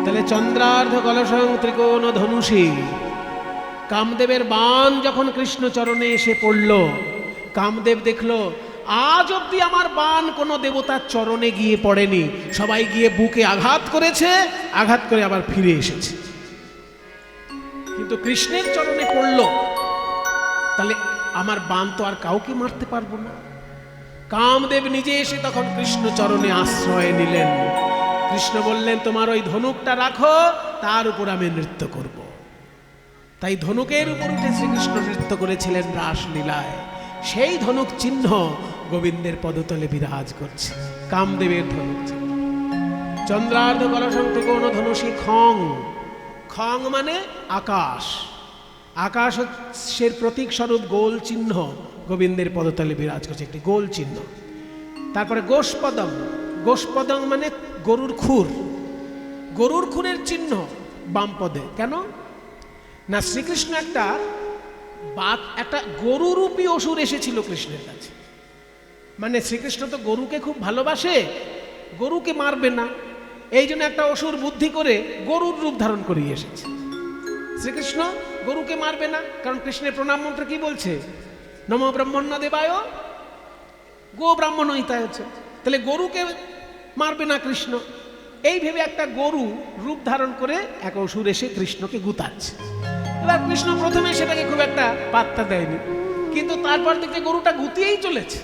তাহলে চন্দ্রার্ধ কলসং ত্রিকোণ ধনুষী, কামদেবের বাণ যখন কৃষ্ণ চরণে এসে পড়ল, কামদেব দেখলো আজ অব্দি আমার বাণ কোনো দেবতার চরণে গিয়ে পড়েনি, সবাই গিয়ে বুকে আঘাত করেছে, আঘাত করে আবার ফিরে এসেছে, কিন্তু কৃষ্ণের চরণে পড়ল, তাহলে আমার বাণ তো আর কাউকে মারতে পারবো না। কামদেব নিজে এসে তখন কৃষ্ণ চরণে আশ্রয় নিলেন। কৃষ্ণ বললেন তোমার ওই ধনুকটা রাখো, তার উপর আমি নৃত্য করব। তাই ধনুকের উপর উঠে শ্রীকৃষ্ণ নৃত্য করেছিলেন রাসলীলায়। সেই ধনুক চিহ্ন গোবিন্দের পদতলে বিরাজ করছে, কামদেবের ধনুক চিহ্ন। চন্দ্রার্ধ কলসং ত্রিকোণ ধনুষী খং, খং মানে আকাশ, আকাশের প্রতীক স্বরূপ গোল চিহ্ন গোবিন্দের পদতলে বিরাজ করছে, একটি গোল চিহ্ন। তারপরে গোষ্পদম, গোষ্পদম মানে গরুর খুর, গরুর খুরের চিহ্ন বাম পদে। কেন না, শ্রীকৃষ্ণ একটা গরুরূপী অসুর এসেছিল কৃষ্ণের কাছে। মানে শ্রীকৃষ্ণ তো গরুকে খুব ভালোবাসে, গরুকে মারবে না, এই জন্য একটা অসুর বুদ্ধি করে গরুর রূপ ধারণ করিয়ে এসেছে। শ্রীকৃষ্ণ গরুকে মারবে না, কারণ কৃষ্ণের প্রণাম মন্ত্র কি বলছে? নমো ব্রহ্মণ্য দেবায় গো ব্রাহ্মণ হিতায় হচ্ছে। তাহলে গরুকে মারবে না কৃষ্ণ, এই ভেবে একটা গরু রূপ ধারণ করে এক অসুর এসে কৃষ্ণকে গুতাচ্ছে। এবার কৃষ্ণ প্রথমে সেটাকে খুব একটা পাত্তা দেয়নি, কিন্তু তারপর থেকে গরুটা গুতিয়েই চলেছে।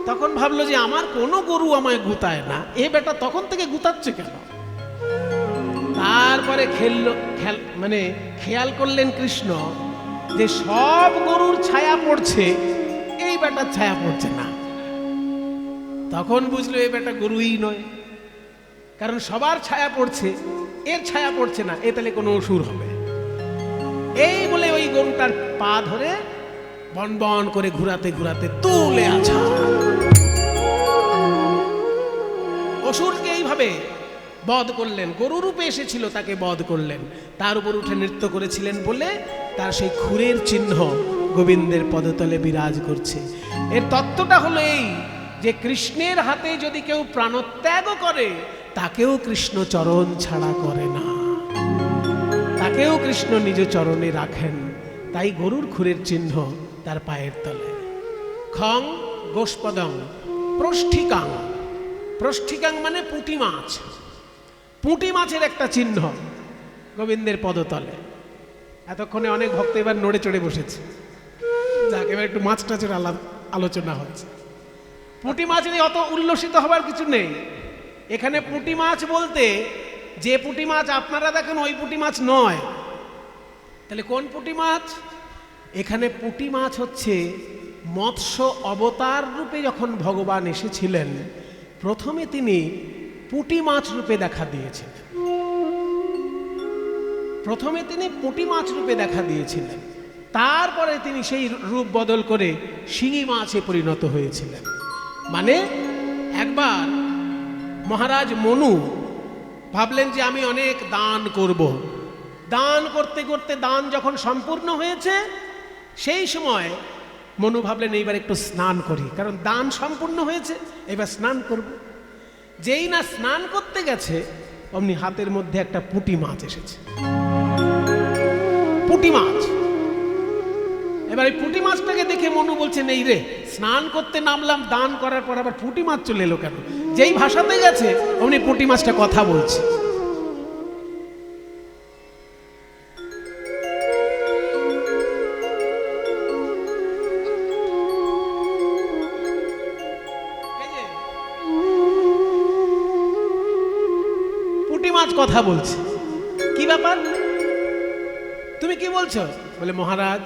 তখন ভাবলো যে আমার কোনো গরু আমায় গুতায় না, এ বেটা তখন থেকে গুতাচ্ছে কেন? তারপরে খেয়াল করলেন কৃষ্ণ যে সব গরুর ছায়া পড়ছে, এই বেটার ছায়া পড়ছে না। তখন বুঝলো এই বেটা গরুই নয়, কারণ সবার ছায়া পড়ছে, এর ছায়া পড়ছে না, এ তাহলে কোনো অসুর হবে। এই বলে ওই গরুটার পা ধরে বন বন করে ঘুরাতে ঘুরাতে তুলে আছা অসুরকে এইভাবে বধ করলেন। গরু রূপে এসেছিল, তাকে বধ করলেন, তার উপর উঠে নৃত্য করেছিলেন বলে তার সেই খুরের চিহ্ন গোবিন্দের পদতলে বিরাজ করছে। এর তত্ত্বটা হলো এই যে কৃষ্ণের হাতে যদি কেউ প্রাণত্যাগও করে, তাকেও কৃষ্ণ চরণ ছাড়া করে না, তাকেও কৃষ্ণ নিজ চরণে রাখেন। তাই গরুর খুরের চিহ্ন তার পায়ের তলে। খং গোষ্পদং প্রষ্ঠিকাং, প্রষ্ঠিকাং মানে পুঁটি মাছ, পুঁটি মাছের একটা চিহ্ন গোবিন্দের পদতলে। এতক্ষণে অনেক ভক্ত এবার নড়ে চড়ে বসেছে, যাক এবার একটু মাছ টাছের আলোচনা হচ্ছে। পুঁটি মাছ নিয়ে অত উল্লসিত হবার কিছু নেই। এখানে পুঁটি মাছ বলতে যে পুঁটি মাছ আপনারা দেখেন ওই পুঁটি মাছ নয়। তাহলে কোন পুঁটি মাছ? এখানে পুঁটি মাছ হচ্ছে মৎস্য অবতার রূপে যখন ভগবান এসেছিলেন, প্রথমে তিনি পুঁটি মাছ রূপে দেখা দিয়েছিলেন। প্রথমে তিনি পুঁটি মাছ রূপে দেখা দিয়েছিলেন, তারপরে তিনি সেই রূপ বদল করে শিঙি মাছে পরিণত হয়েছিলেন। মানে একবার মহারাজ মনু ভাবলেন যে আমি অনেক দান করব। দান করতে করতে দান যখন সম্পূর্ণ হয়েছে, সেই সময় মনু ভাবলেন এইবার একটু স্নান করি, কারণ দান সম্পূর্ণ হয়েছে, এবার স্নান করব। যেই না স্নান করতে গেছে, অমনি হাতের মধ্যে একটা পুঁটি মাছ এসেছে। পুঁটি মাছ। এবার এই পুঁটি মাছটাকে দেখে মনু বলছেন, এই রে, স্নান করতে নামলাম, দান করার পর আবার পুঁটি মাছ চলে এলো কেন? যেই ভাষাতে গেছে অমনি পুঁটি মাছটা কথা বলছে। পুঁটি মাছ কথা বলছে, কি ব্যাপার, তুমি কি বলছো? বলে মহারাজ,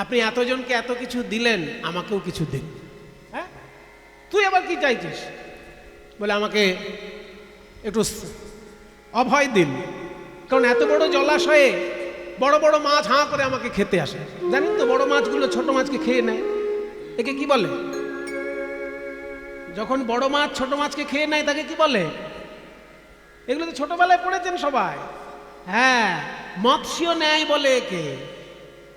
আপনি এতজনকে এত কিছু দিলেন, আমাকেও কিছু দিন। হ্যাঁ, তুই আবার কি চাইছিস? বলে আমাকে একটু অভয় দিন, কারণ এত বড় জলাশয়ে বড় বড় মাছ হাঁ করে আমাকে খেতে আসে। জানেন তো বড় মাছগুলো ছোট মাছকে খেয়ে নেয়, একে কি বলে? যখন বড় মাছ ছোট মাছকে খেয়ে নেয় তাকে কি বলে? এগুলো তো ছোটবেলায় পড়েছেন সবাই। হ্যাঁ, মৎস্য ন্যায় বলে একে।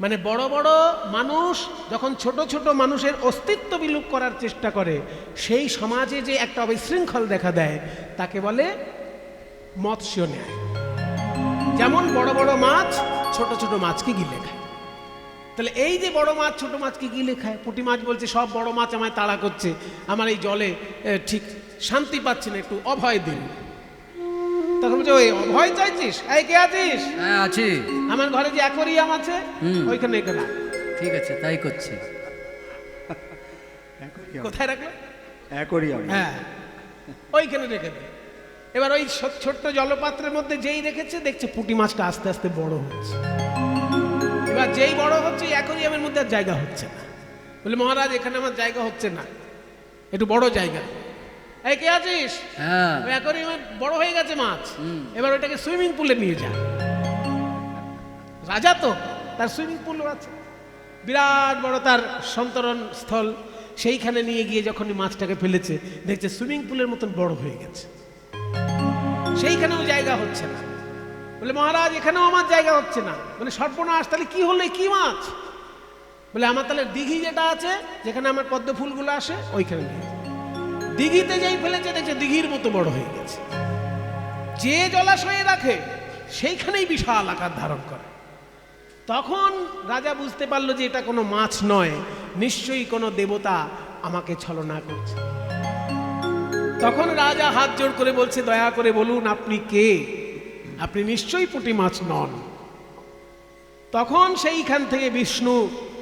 মানে বড় বড় মানুষ যখন ছোট ছোট মানুষের অস্তিত্ব বিলুপ করার চেষ্টা করে, সেই সমাজে যে একটা অবিশৃঙ্খল দেখা দেয়, তাকে বলে মৎস্য ন্যায়। যেমন বড় বড় মাছ ছোট ছোট মাছকে গিলে খায়। তাহলে এই যে বড় মাছ ছোট মাছকে গিলে খায়, পুঁটি মাছ বলছে সব বড় মাছ আমায় তাড়া করছে, আমার এই জলে ঠিক শান্তি পাচ্ছি না, একটু অভয় দিন। তখন বলছে, ওই অভয় চাইছিস? এই কে আছিস? হ্যাঁ আছি। আমার ঘরে যে অ্যাকোয়ারিয়াম আছে ওইখানে এখানে। ঠিক আছে, তাই করছি। কোথায় রাখলো? অ্যাকোয়ারিয়াম। হ্যাঁ, ওইখানে রেখে দে। এবার ওই ছোট্ট জলপাত্রের মধ্যে যেই রেখেছে, দেখছে পুঁটি মাছটা আস্তে আস্তে বড় হচ্ছে। এবার যেই বড় হচ্ছে, অ্যাকোয়ারিয়ামের মধ্যে আর জায়গা হচ্ছে না। বলে মহারাজ, এখানে আমার জায়গা হচ্ছে না, একটু বড় জায়গা। এই কে আছিস? হ্যাঁ, অ্যাকোয়ারিয়ামে বড় হয়ে গেছে মাছ, এবার ওইটাকে সুইমিং পুলে নিয়ে যা। রাজা তো, তার সুইমিং পুলও আছে, বিরাট বড় তার সন্তরণ স্থল। সেইখানে নিয়ে গিয়ে যখনই মাছটাকে ফেলেছে, দেখছে সুইমিং পুলের মতন বড় হয়ে গেছে, সেইখানেও জায়গা হচ্ছে না। বলে মহারাজ এখানেও আমার জায়গা হচ্ছে না। মানে সর্বনাশ, তাহলে কি হলো, কি মাছ? বলে আমার তাহলে দিঘি যেটা আছে, যেখানে আমার পদ্ম ফুলগুলো আসে, ওইখানে নিয়ে দিঘিতে যেই ফেলেছে, দেখছে দিঘির মতো বড় হয়ে গেছে। যে জলাশয়ে রাখে সেইখানেই বিশাল আকার ধারণ করে। তখন রাজা বুঝতে পারলো যে এটা কোনো মাছ নয়, নিশ্চয়ই কোনো দেবতা আমাকে ছলনা করছে। তখন রাজা হাত জোড় করে বলছে, দয়া করে বলুন আপনি কে? আপনি নিশ্চয়ই পুঁটি মাছ নন। তখন সেইখান থেকে বিষ্ণু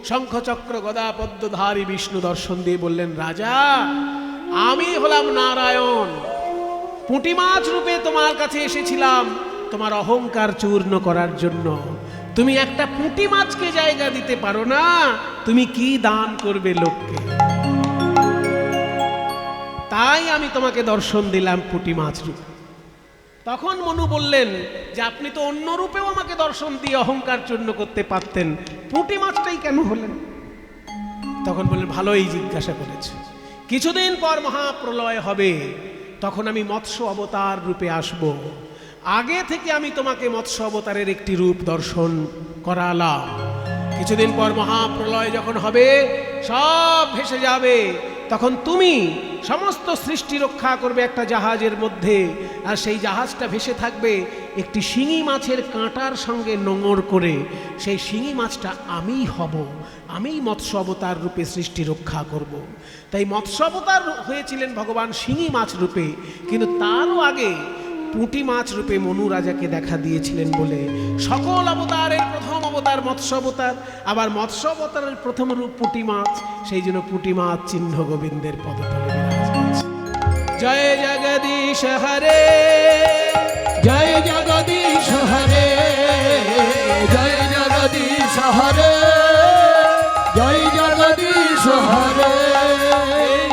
শঙ্খচক্র গদা পদ্মধারী বিষ্ণু দর্শন দিয়ে বললেন, রাজা আমি হলাম নারায়ণ, পুঁটি মাছ রূপে তোমার কাছে এসেছিলাম তোমার অহংকার চূর্ণ করার জন্য। তুমি একটা পুঁটি মাছকে জায়গা দিতে পারো না, তুমি কি দান করবে লোককে? তাই আমি তোমাকে দর্শন দিলাম পুঁটি মাছ রূপে। তখন মনু বললেন যে আপনি তো অন্য রূপেও আমাকে দর্শন দিয়ে অহংকার চূর্ণ করতে পারতেন, পুঁটি মাছটাই কেন হলেন? তখন বললেন, ভালোই জিজ্ঞাসা করেছে। কিছুদিন পর মহাপ্রলয় হবে, তখন আমি মৎস্য অবতার রূপে আসব। আগে থেকে আমি তোমাকে মৎস্য অবতারের একটি রূপ দর্শন করালাম। কিছুদিন পর মহাপ্রলয় যখন হবে, সব ভেসে যাবে, তখন তুমি সমস্ত সৃষ্টি রক্ষা করবে একটা জাহাজের মধ্যে, আর সেই জাহাজটা ভেসে থাকবে একটি শিঙি মাছের কাঁটার সঙ্গে নোঙর করে। সেই শিঙি মাছটা আমিই হব, আমিই মৎস্য অবতার রূপে সৃষ্টি রক্ষা করব। তাই মৎস্য অবতার হয়েছিলেন ভগবান শিঙি মাছ রূপে, কিন্তু তারও আগে পুঁটি মাছ রূপে মনু রাজাকে দেখা দিয়েছিলেন বলে সকল অবতারের প্রথম অবতার মৎস্য অবতার, আবার মৎস্য অবতারের প্রথম রূপ পুঁটি মাছ। সেই জন্য পুঁটি মাছ চিহ্ন গোবিন্দের পদতলে বিরাজ করছে। জয় জগদীশ হরে, জয় জগদীশ হরে, জয় জগদীশ হরে, জয় জগদীশ হরে,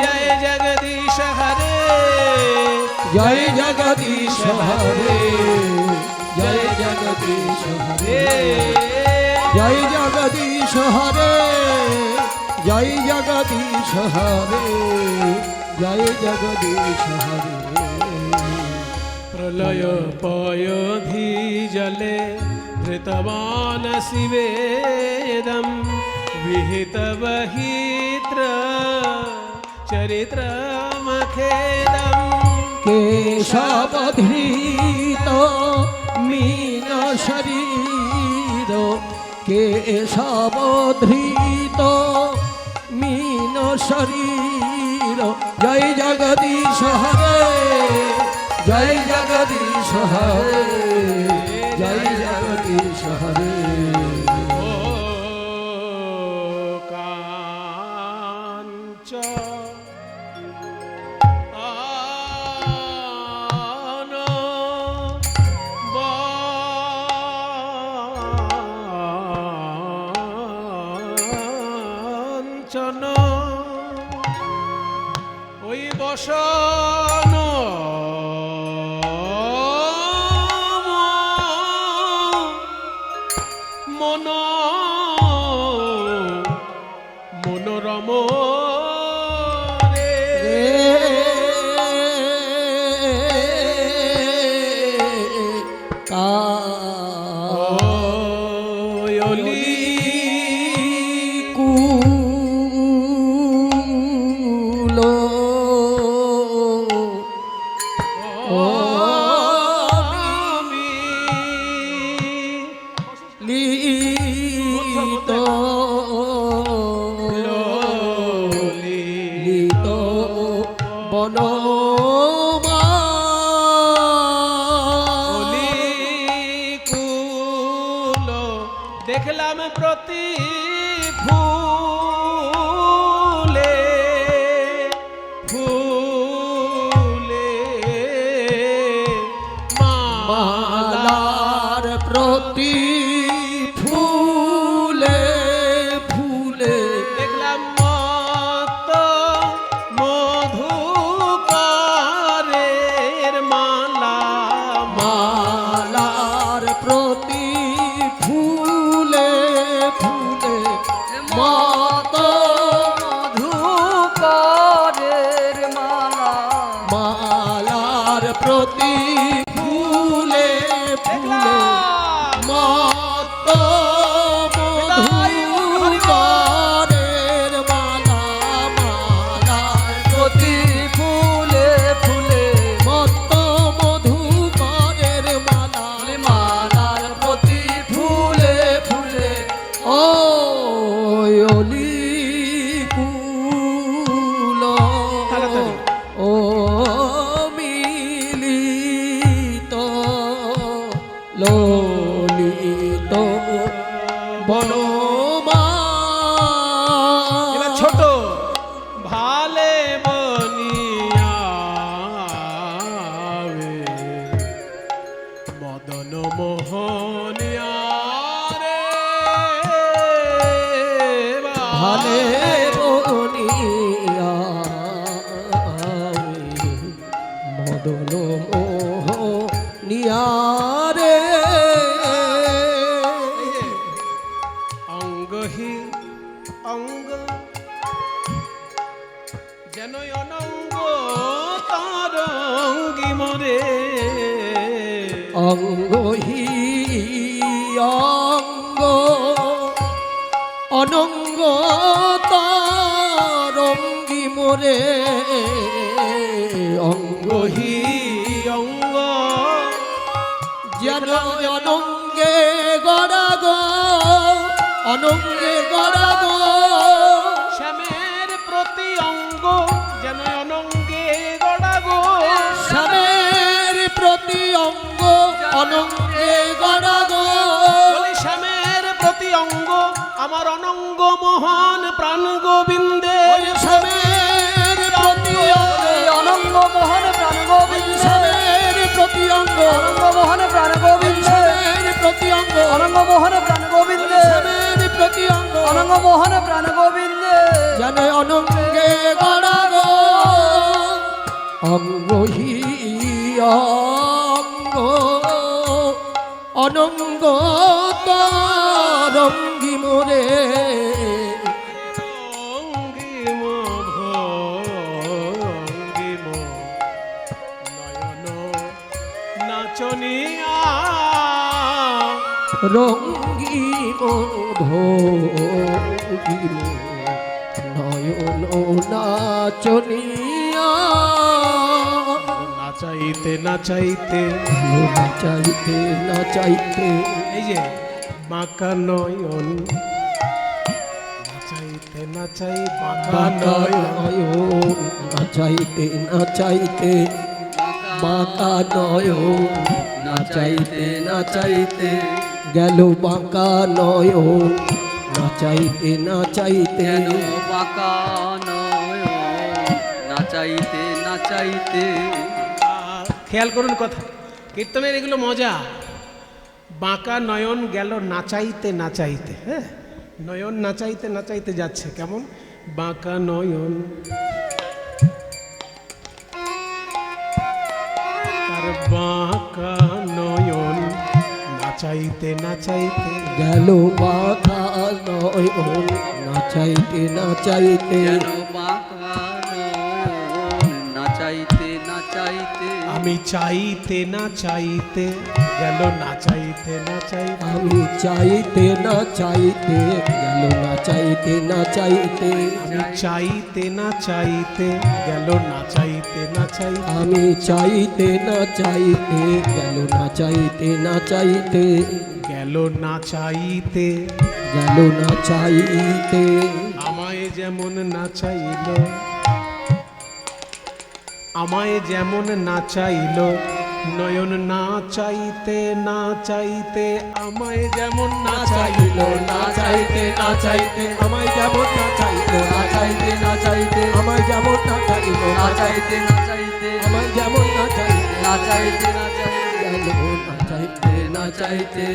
জয় জগদীশ হরে, জয় জগদীশ হরে, জয় জগদীশ হরে, জয় জগদীশ হরে, জয় জগদীশ হরে, জয় জগদীশ হরে। প্রলয় পয়োধি জলে ধৃতবান শিবেদম বিহিত বহিত্র চরিত্রমখেদম কেশবধৃত মীন শরীর, কেশবধৃত মীন শরীর, জয় জগদীশ হরে, জয় জগদীশ হরে, জয় জগদীশ হরে। ওই বসন মন মনোরম দেখলাম প্রতি ফুলে ফুলে মালার প্রতি ফুলে ফুলে, দেখলাম মত মধুকর প্রতি ফুলে ফুলে মত মধুকরের মালা মালা প্রতি ফুলে ফুলে মত মধুকরের মালা মালার প্রতি ফুলে ফুলে ও অলি কুল তাড়াতাড়ি। ও মিলিত ললিত বনমা এবার ছোট ভালে বনিয়া মদন মোহনিয়া রে ভালে বনিয়া মদন মোহ নিয়ারে অঙ্গহি অঙ্গ যেন অনঙ্গ তারঙ্গি মরে অঙ্গহি অঙ্গ অনঙ্গ তারঙ্গি মোরে অঙ্গহি অঙ্গহি অঙ্গ যেন অনঙ্গে গড়াগ অনঙ্গে গড়াগ শ্যামের প্রতি অঙ্গ যেন অনঙ্গে গড়াগো স্বামের প্রতি অঙ্গ অনঙ্গে গড়াগ বলি শ্যামের প্রতি অঙ্গ আমার অনঙ্গ মোহন প্রাণ গোবিন্দে স্বামের প্রতি অঙ্গ অনঙ্গ মোহন প্রাণ গোবিন্দ স্বামের প্রতি অঙ্গ অনঙ্গ মোহন প্রাণ গোবিন্দ স্বামের প্রতি অঙ্গ অনঙ্গ মোহন প্রাণ গোবিন্দ স্বামের প্রতি অঙ্গ অনঙ্গ মোহন প্রাণ গোবিন্দ যেন অনঙ্গে গড়াগ অঙ্গহি অঙ্গ অনঙ্গ তারঙ্গি মোরে অঙ্গিম ভঙ্গিম নয়ন নাচনিয়া রঙ্গিম ভঙ্গিম নয়ন নাচনিয়া নাচাইতে নাচাইতে নাচাইতে নাচাইতে এই যে বাঁকা নয়ন নাচাইতে নাচাই বাঁকা বাঁকা নয়ন নয়ন নাচাইতে নাচাইতে বাঁকা নয়ন নাচাইতে নাচাইতে গেল বাঁকা নয়ন নাচাইতে নাচাইতে বাঁকা নয় নাচাইতে নাচাইতে খেয়াল করুন কথা কীর্তনের এগুলো মজা বাঁকা নয়ন গেল নাচাইতে নাচাইতে হ্যাঁ নয়ন নাচাইতে নাচাইতে যাচ্ছে কেমন বাঁকা নয়ন তার বাঁকা নয়ন নাচাইতে নাচাইতে গেল বাঁকা নয়ন নাচাইতে নাচাইতে যেন বাঁকা নয় নাচাইতে নাচাইতে আমি চাইতে না চাইতে গেল নাচাইতে নাচাইতে আমি চাইতে না চাইতে গেল না চাইতে না চাইতে আমি চাইতে না চাইতে গেল নাচাইতে নাচাইতে আমি চাইতে না চাইতে গেল না চাইতে না চাইতে গেল না চাইতে গেল না চাইতে আমায় যেমন নাচাইল আমায় যেমন নাচাইল নয়ন না চাইতে না চাইতে আমায় যেমন নাচাইল না চাইতে না চাইতে আমায় যেমন না চাইতো না চাইতে না চাইতে আমায় যেমন না চাইতো না চাইতে নাচাইতে নাচাইতে আমায় যেমন না চাইতে নাচাইতে নাচাইতে গেল না চাইতে না চাইতে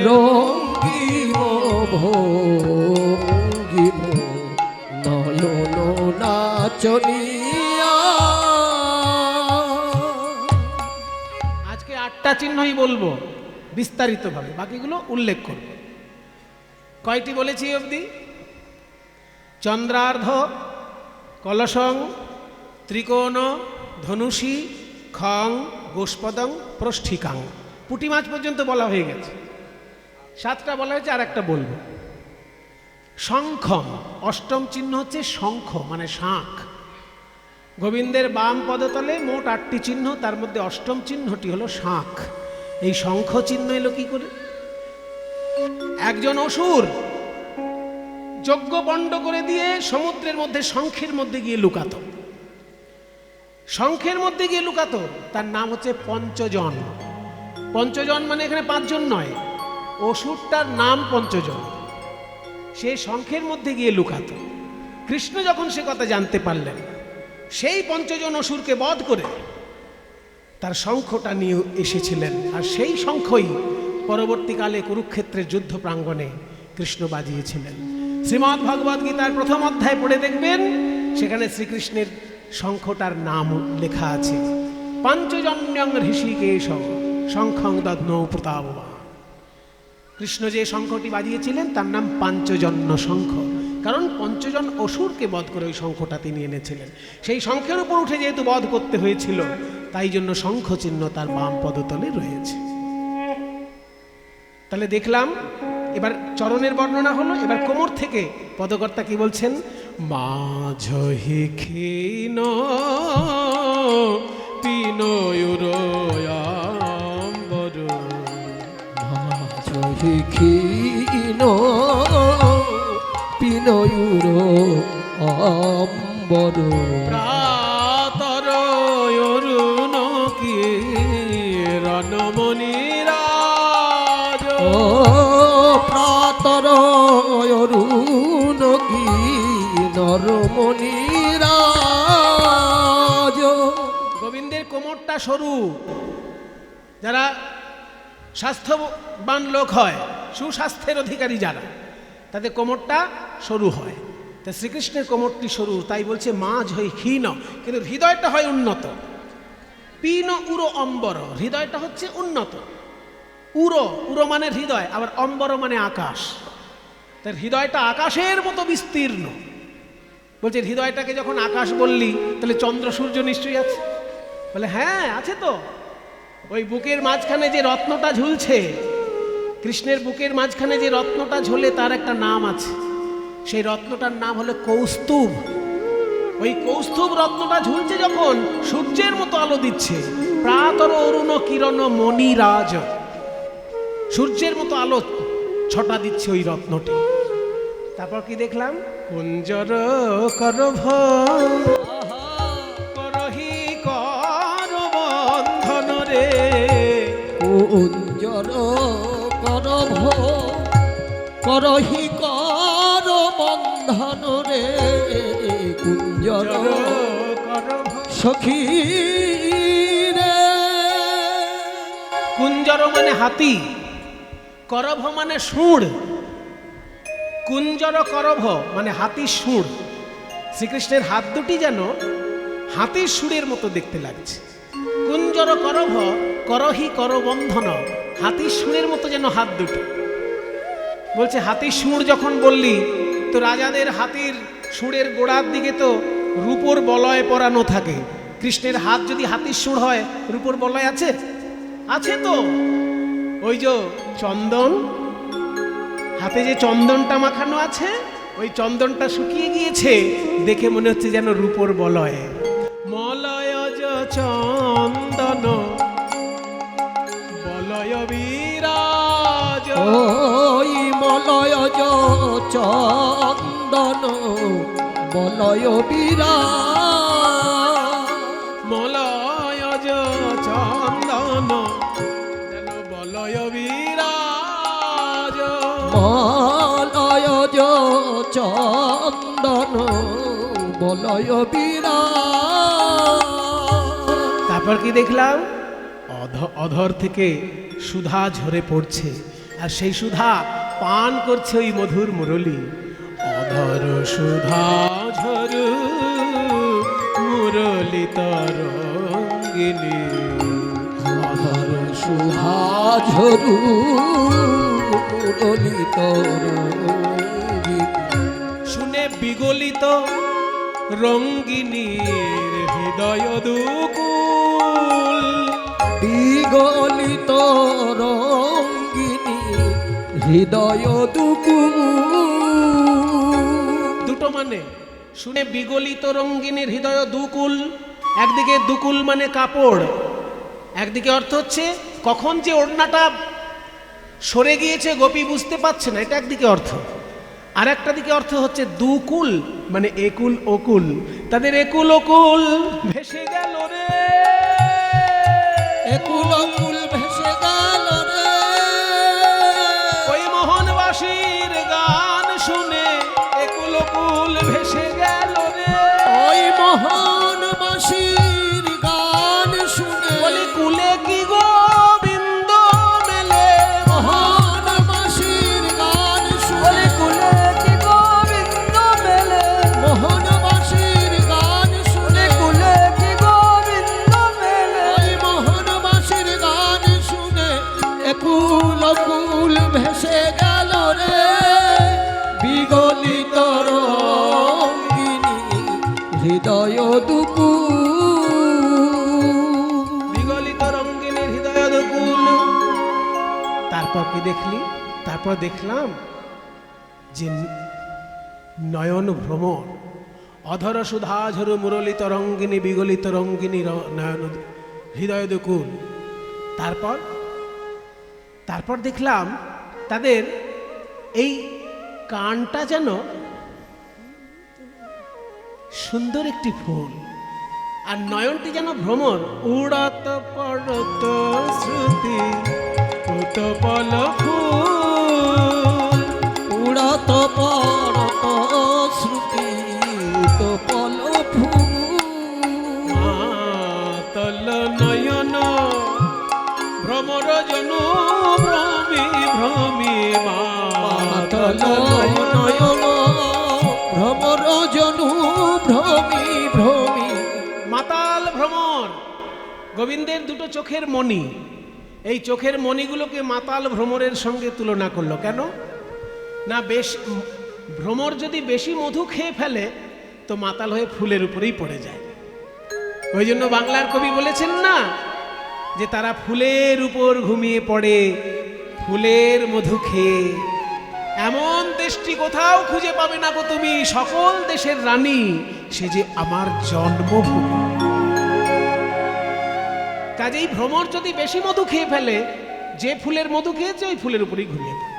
রঙ্গিম ভঙ্গিম নয়ন নাচনিয়া আজকে 8টা চিহ্নই বলবো বিস্তারিতভাবে বাকিগুলো উল্লেখ করব কয়টি বলেছি এই অবধি চন্দ্রার্ধ কলসং ত্রিকোণ ধনুষী খং গোষ্পদং প্রষ্ঠিকাং, পুঁটি মাছ পর্যন্ত বলা হয়ে গেছে, 7টা বলা হয়েছে, আর একটা বলবো। শঙ্খম, অষ্টম চিহ্ন হচ্ছে শঙ্খ মানে শাঁখ। গোবিন্দের বাম পদতলে মোট 8টি চিহ্ন, তার মধ্যে অষ্টম চিহ্নটি হলো শাঁখ। এই শঙ্খ চিহ্ন এলো কি করে? একজন অসুর যজ্ঞ পণ্ড করে দিয়ে সমুদ্রের মধ্যে শঙ্খের মধ্যে গিয়ে লুকাতো, শঙ্খের মধ্যে গিয়ে লুকাতো। তার নাম হচ্ছে পঞ্চজন। পঞ্চজন মানে এখানে 5 জন নয়, অসুরটার নাম পঞ্চজন। সে শঙ্খের মধ্যে গিয়ে লুকাতো। কৃষ্ণ যখন সে কথা জানতে পারলেন, সেই 5 জন অসুরকে বধ করে তার শঙ্খটা নিয়ে এসেছিলেন। আর সেই শঙ্খই পরবর্তীকালে কুরুক্ষেত্রের যুদ্ধ প্রাঙ্গণে কৃষ্ণ বাজিয়েছিলেন। শ্রীমদ্ ভগবদ গীতার 1ম অধ্যায় পড়ে দেখবেন, সেখানে শ্রীকৃষ্ণের শঙ্খটার নাম লেখা আছে, পাঞ্চজন্যং ঋষিকেশ শঙ্খং দধ্নৌ প্রতাপবা। কৃষ্ণ যে শঙ্খটি বাজিয়েছিলেন তার নাম পাঞ্চজন্য শঙ্খ, কারণ 5 জন অসুরকে বধ করে ওই শঙ্খটা তিনি এনেছিলেন। সেই শঙ্খের উপর উঠে যেহেতু বধ করতে হয়েছিল, তাই জন্য শঙ্খ চিহ্ন তার বাম পদতলে রয়েছে। তাহলে দেখলাম, এবার চরণের বর্ণনা হলো। এবার কোমর থেকে পদকর্তা কি বলছেন? মাঝহি ক্ষীণ পিনয়ুরয়াম্বর, মাঝহি ক্ষীণ পিনয়ুর অম্বর, প্রাতর অরুণ কিরণমণিরাজ, ও প্রাতর অরুণ কিরণমণিরাজ। গোবিন্দের কোমরটা সরু। যারা স্বাস্থ্যবান লোক হয়, সুস্বাস্থ্যের অধিকারী যারা, তাদের কোমরটা সরু হয়। তা শ্রীকৃষ্ণের কোমরটি সরু, তাই বলছে মাঝ হয় ক্ষীণ, কিন্তু হৃদয়টা হয় উন্নত। পিন উরো অম্বর, হৃদয়টা হচ্ছে উন্নত। উরো, উরো মানে হৃদয়, আবার অম্বর মানে আকাশ। তার হৃদয়টা আকাশের মতো বিস্তীর্ণ। বলছে হৃদয়টাকে যখন আকাশ বললি, তাহলে চন্দ্র সূর্য নিশ্চয়ই আছে। বলে হ্যাঁ আছে তো। ওই বুকের মাঝখানে যে রত্নটা ঝুলছে, কৃষ্ণের বুকের মাঝখানে যে রত্নটা ঝোলে, তার একটা নাম আছে। সেই রত্নটার নাম হলো কৌস্তুভ। ওই কৌস্তুভ রত্নটা ঝুলছে যখন, সূর্যের মতো আলো দিচ্ছে। প্রাতর অরুণ কিরণ মণিরাজ, সূর্যের মতো আলো ছটা দিচ্ছে ওই রত্নটি। তারপর কি দেখলাম? কুঞ্জর করভ করহি কর বন্ধন রে, কুঞ্জর করভ করহি কর বন্ধন রে, কুঞ্জর করভ সখী রে। কুঞ্জর মানে হাতি, করভ মানে সুর। কুঞ্জর করভ মানে হাতির সুর। শ্রীকৃষ্ণের হাত দুটি যেন হাতির সুরের মতো দেখতে লাগছে। কুঞ্জর করভ করহি করবন্ধন, হাতির সুরের মতো যেন হাত দুটো। বলছে হাতির সুর যখন বললি, তো রাজাদের হাতির সুরের গোড়ার দিকে তো রূপোর বলয় পরানো থাকে। কৃষ্ণের হাত যদি হাতির সুর হয়, রূপোর বলয় আছে? আছে তো। ওই যে চন্দন, হাতে যে চন্দনটা মাখানো আছে, ওই চন্দনটা শুকিয়ে গিয়েছে, দেখে মনে হচ্ছে যেন রূপোর বলয়। মলয়জ চন্দন বলয় বিরাজ, ওই মলয়জ চন্দন বলয় বিরাজ, মলয়জ চন্দন যেন বলয় বিরাজ, মলয়জ চন্দন বলয় বিরাজ। তারপর কি দেখলাম? অধর থেকে সুধা ঝরে পড়ছে, আর সেই সুধা পান করছে ওই মধুর মুরলী। অধর সুধা ঝরু মুরলী তরঙ্গিনী, অধর সুধা ঝরু মুরলিত রঙ্গিনী, শুনে বিগলিত রঙ্গিনীর হৃদয় দুকুল, বিগলিত রঙ্গিনী হৃদয় দুকুল। দুটো মানে শুনে, বিগলিত রঙ্গিনীর হৃদয় দুকুল। একদিকে দুকুল মানে কাপড়, একদিকে অর্থ হচ্ছে কখন যে ওড়নাটা সরে গিয়েছে গোপী বুঝতে পারছে না, এটা একদিকে অর্থ। আর একটা দিকে অর্থ হচ্ছে দুকুল মানে একুল ওকুল, তাদের একুল ওকুল ভেসে গেল রে। একুল অকুল ভেসে গেল রে। ওই মোহনবাসীর গান শুনে একুল ওকুল ভেসে গেল রে। ওই মোহনবাসীর গান শুনে বলি কুলে কি গোবিন্দ মেলে, মোহনবাসীর গান শুনে কুলে কি গোবিন্দ মেলে, মোহনবাসীর গান শুনে কুলে কি গোবিন্দ মেলে। ওই মোহনবাসীর গান শুনে একুল অকুল ভেসে গেল রে। বিগলিত রঙ্গিনী হৃদয় দুকুল। বিগলিত রঙ্গিনীর হৃদয় দুকুল। তারপর কি দেখলি? তারপর দেখলাম যে নয়ন ভ্রমর, অধর সুধা ঝরু মুরলিত রঙ্গিনী বিগলিত রঙ্গিনী নয়ন হৃদয় দুকুল। তারপর তারপর দেখলাম তাদের এই কানটা যেন সুন্দর একটি ফুল, আর নয়নটি যেন ভ্রমর। উড়াত পড়ত শ্রুতি উতপল ফুল, উড়াত পরত শ্রুতি উতপল ফুল। মাতল নয়ন ভ্রমর জনু ভ্রমি ভ্রমি, মাতল নয়ন নয়ন ভ্রমর জনু ভ্রমি ভ্রমি। মাতাল ভ্রমর। গোবিন্দের দুটো চোখের মণি, এই চোখের মণিগুলোকে মাতাল ভ্রমরের সঙ্গে তুলনা করলো। কেন না, ভ্রমর যদি বেশি মধু খেয়ে ফেলে তো মাতাল হয়ে ফুলের উপরেই পড়ে যায়। ওই জন্য বাংলার কবি বলেছেন না যে তারা ফুলের উপর ঘুমিয়ে পড়ে ফুলের মধু খেয়ে। এমন দেশটি কোথাও খুঁজে পাবে না গো তুমি, সকল দেশের রানী সে যে আমার জন্মভূমি। কাজেই ভ্রমর যদি বেশি মধু খেয়ে ফেলে, যে ফুলের মধু খেয়েছে ওই ফুলের উপরেই ঘুমিয়ে পড়ে।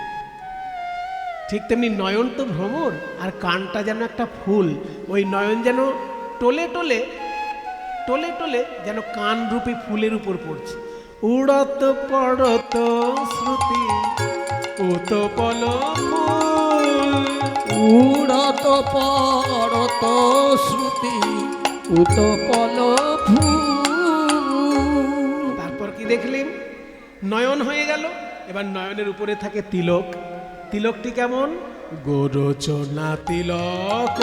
ঠিক তেমনি নয়ন তো ভ্রমর, আর কানটা যেন একটা ফুল। ওই নয়ন যেন টলে টলে টলে টলে যেন কান রূপী ফুলের উপর পড়ছে। উড়ত পড়ত শ্রুতি উতপল ফুল, উড়ত পরত শ্রুতি উতপল ফুল। তারপর কি দেখলেন? নয়ন হয়ে গেল, এবার নয়নের উপরে থাকে তিলক। তিলকটি কেমন? গোরচনা তিলক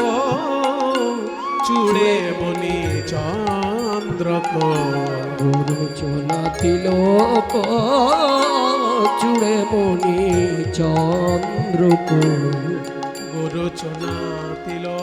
চূড়ে বনি চন্দ্রক, গুরুচনা তিলক চূড়ে মণি চন্দ্রক। গোরচনা তিলক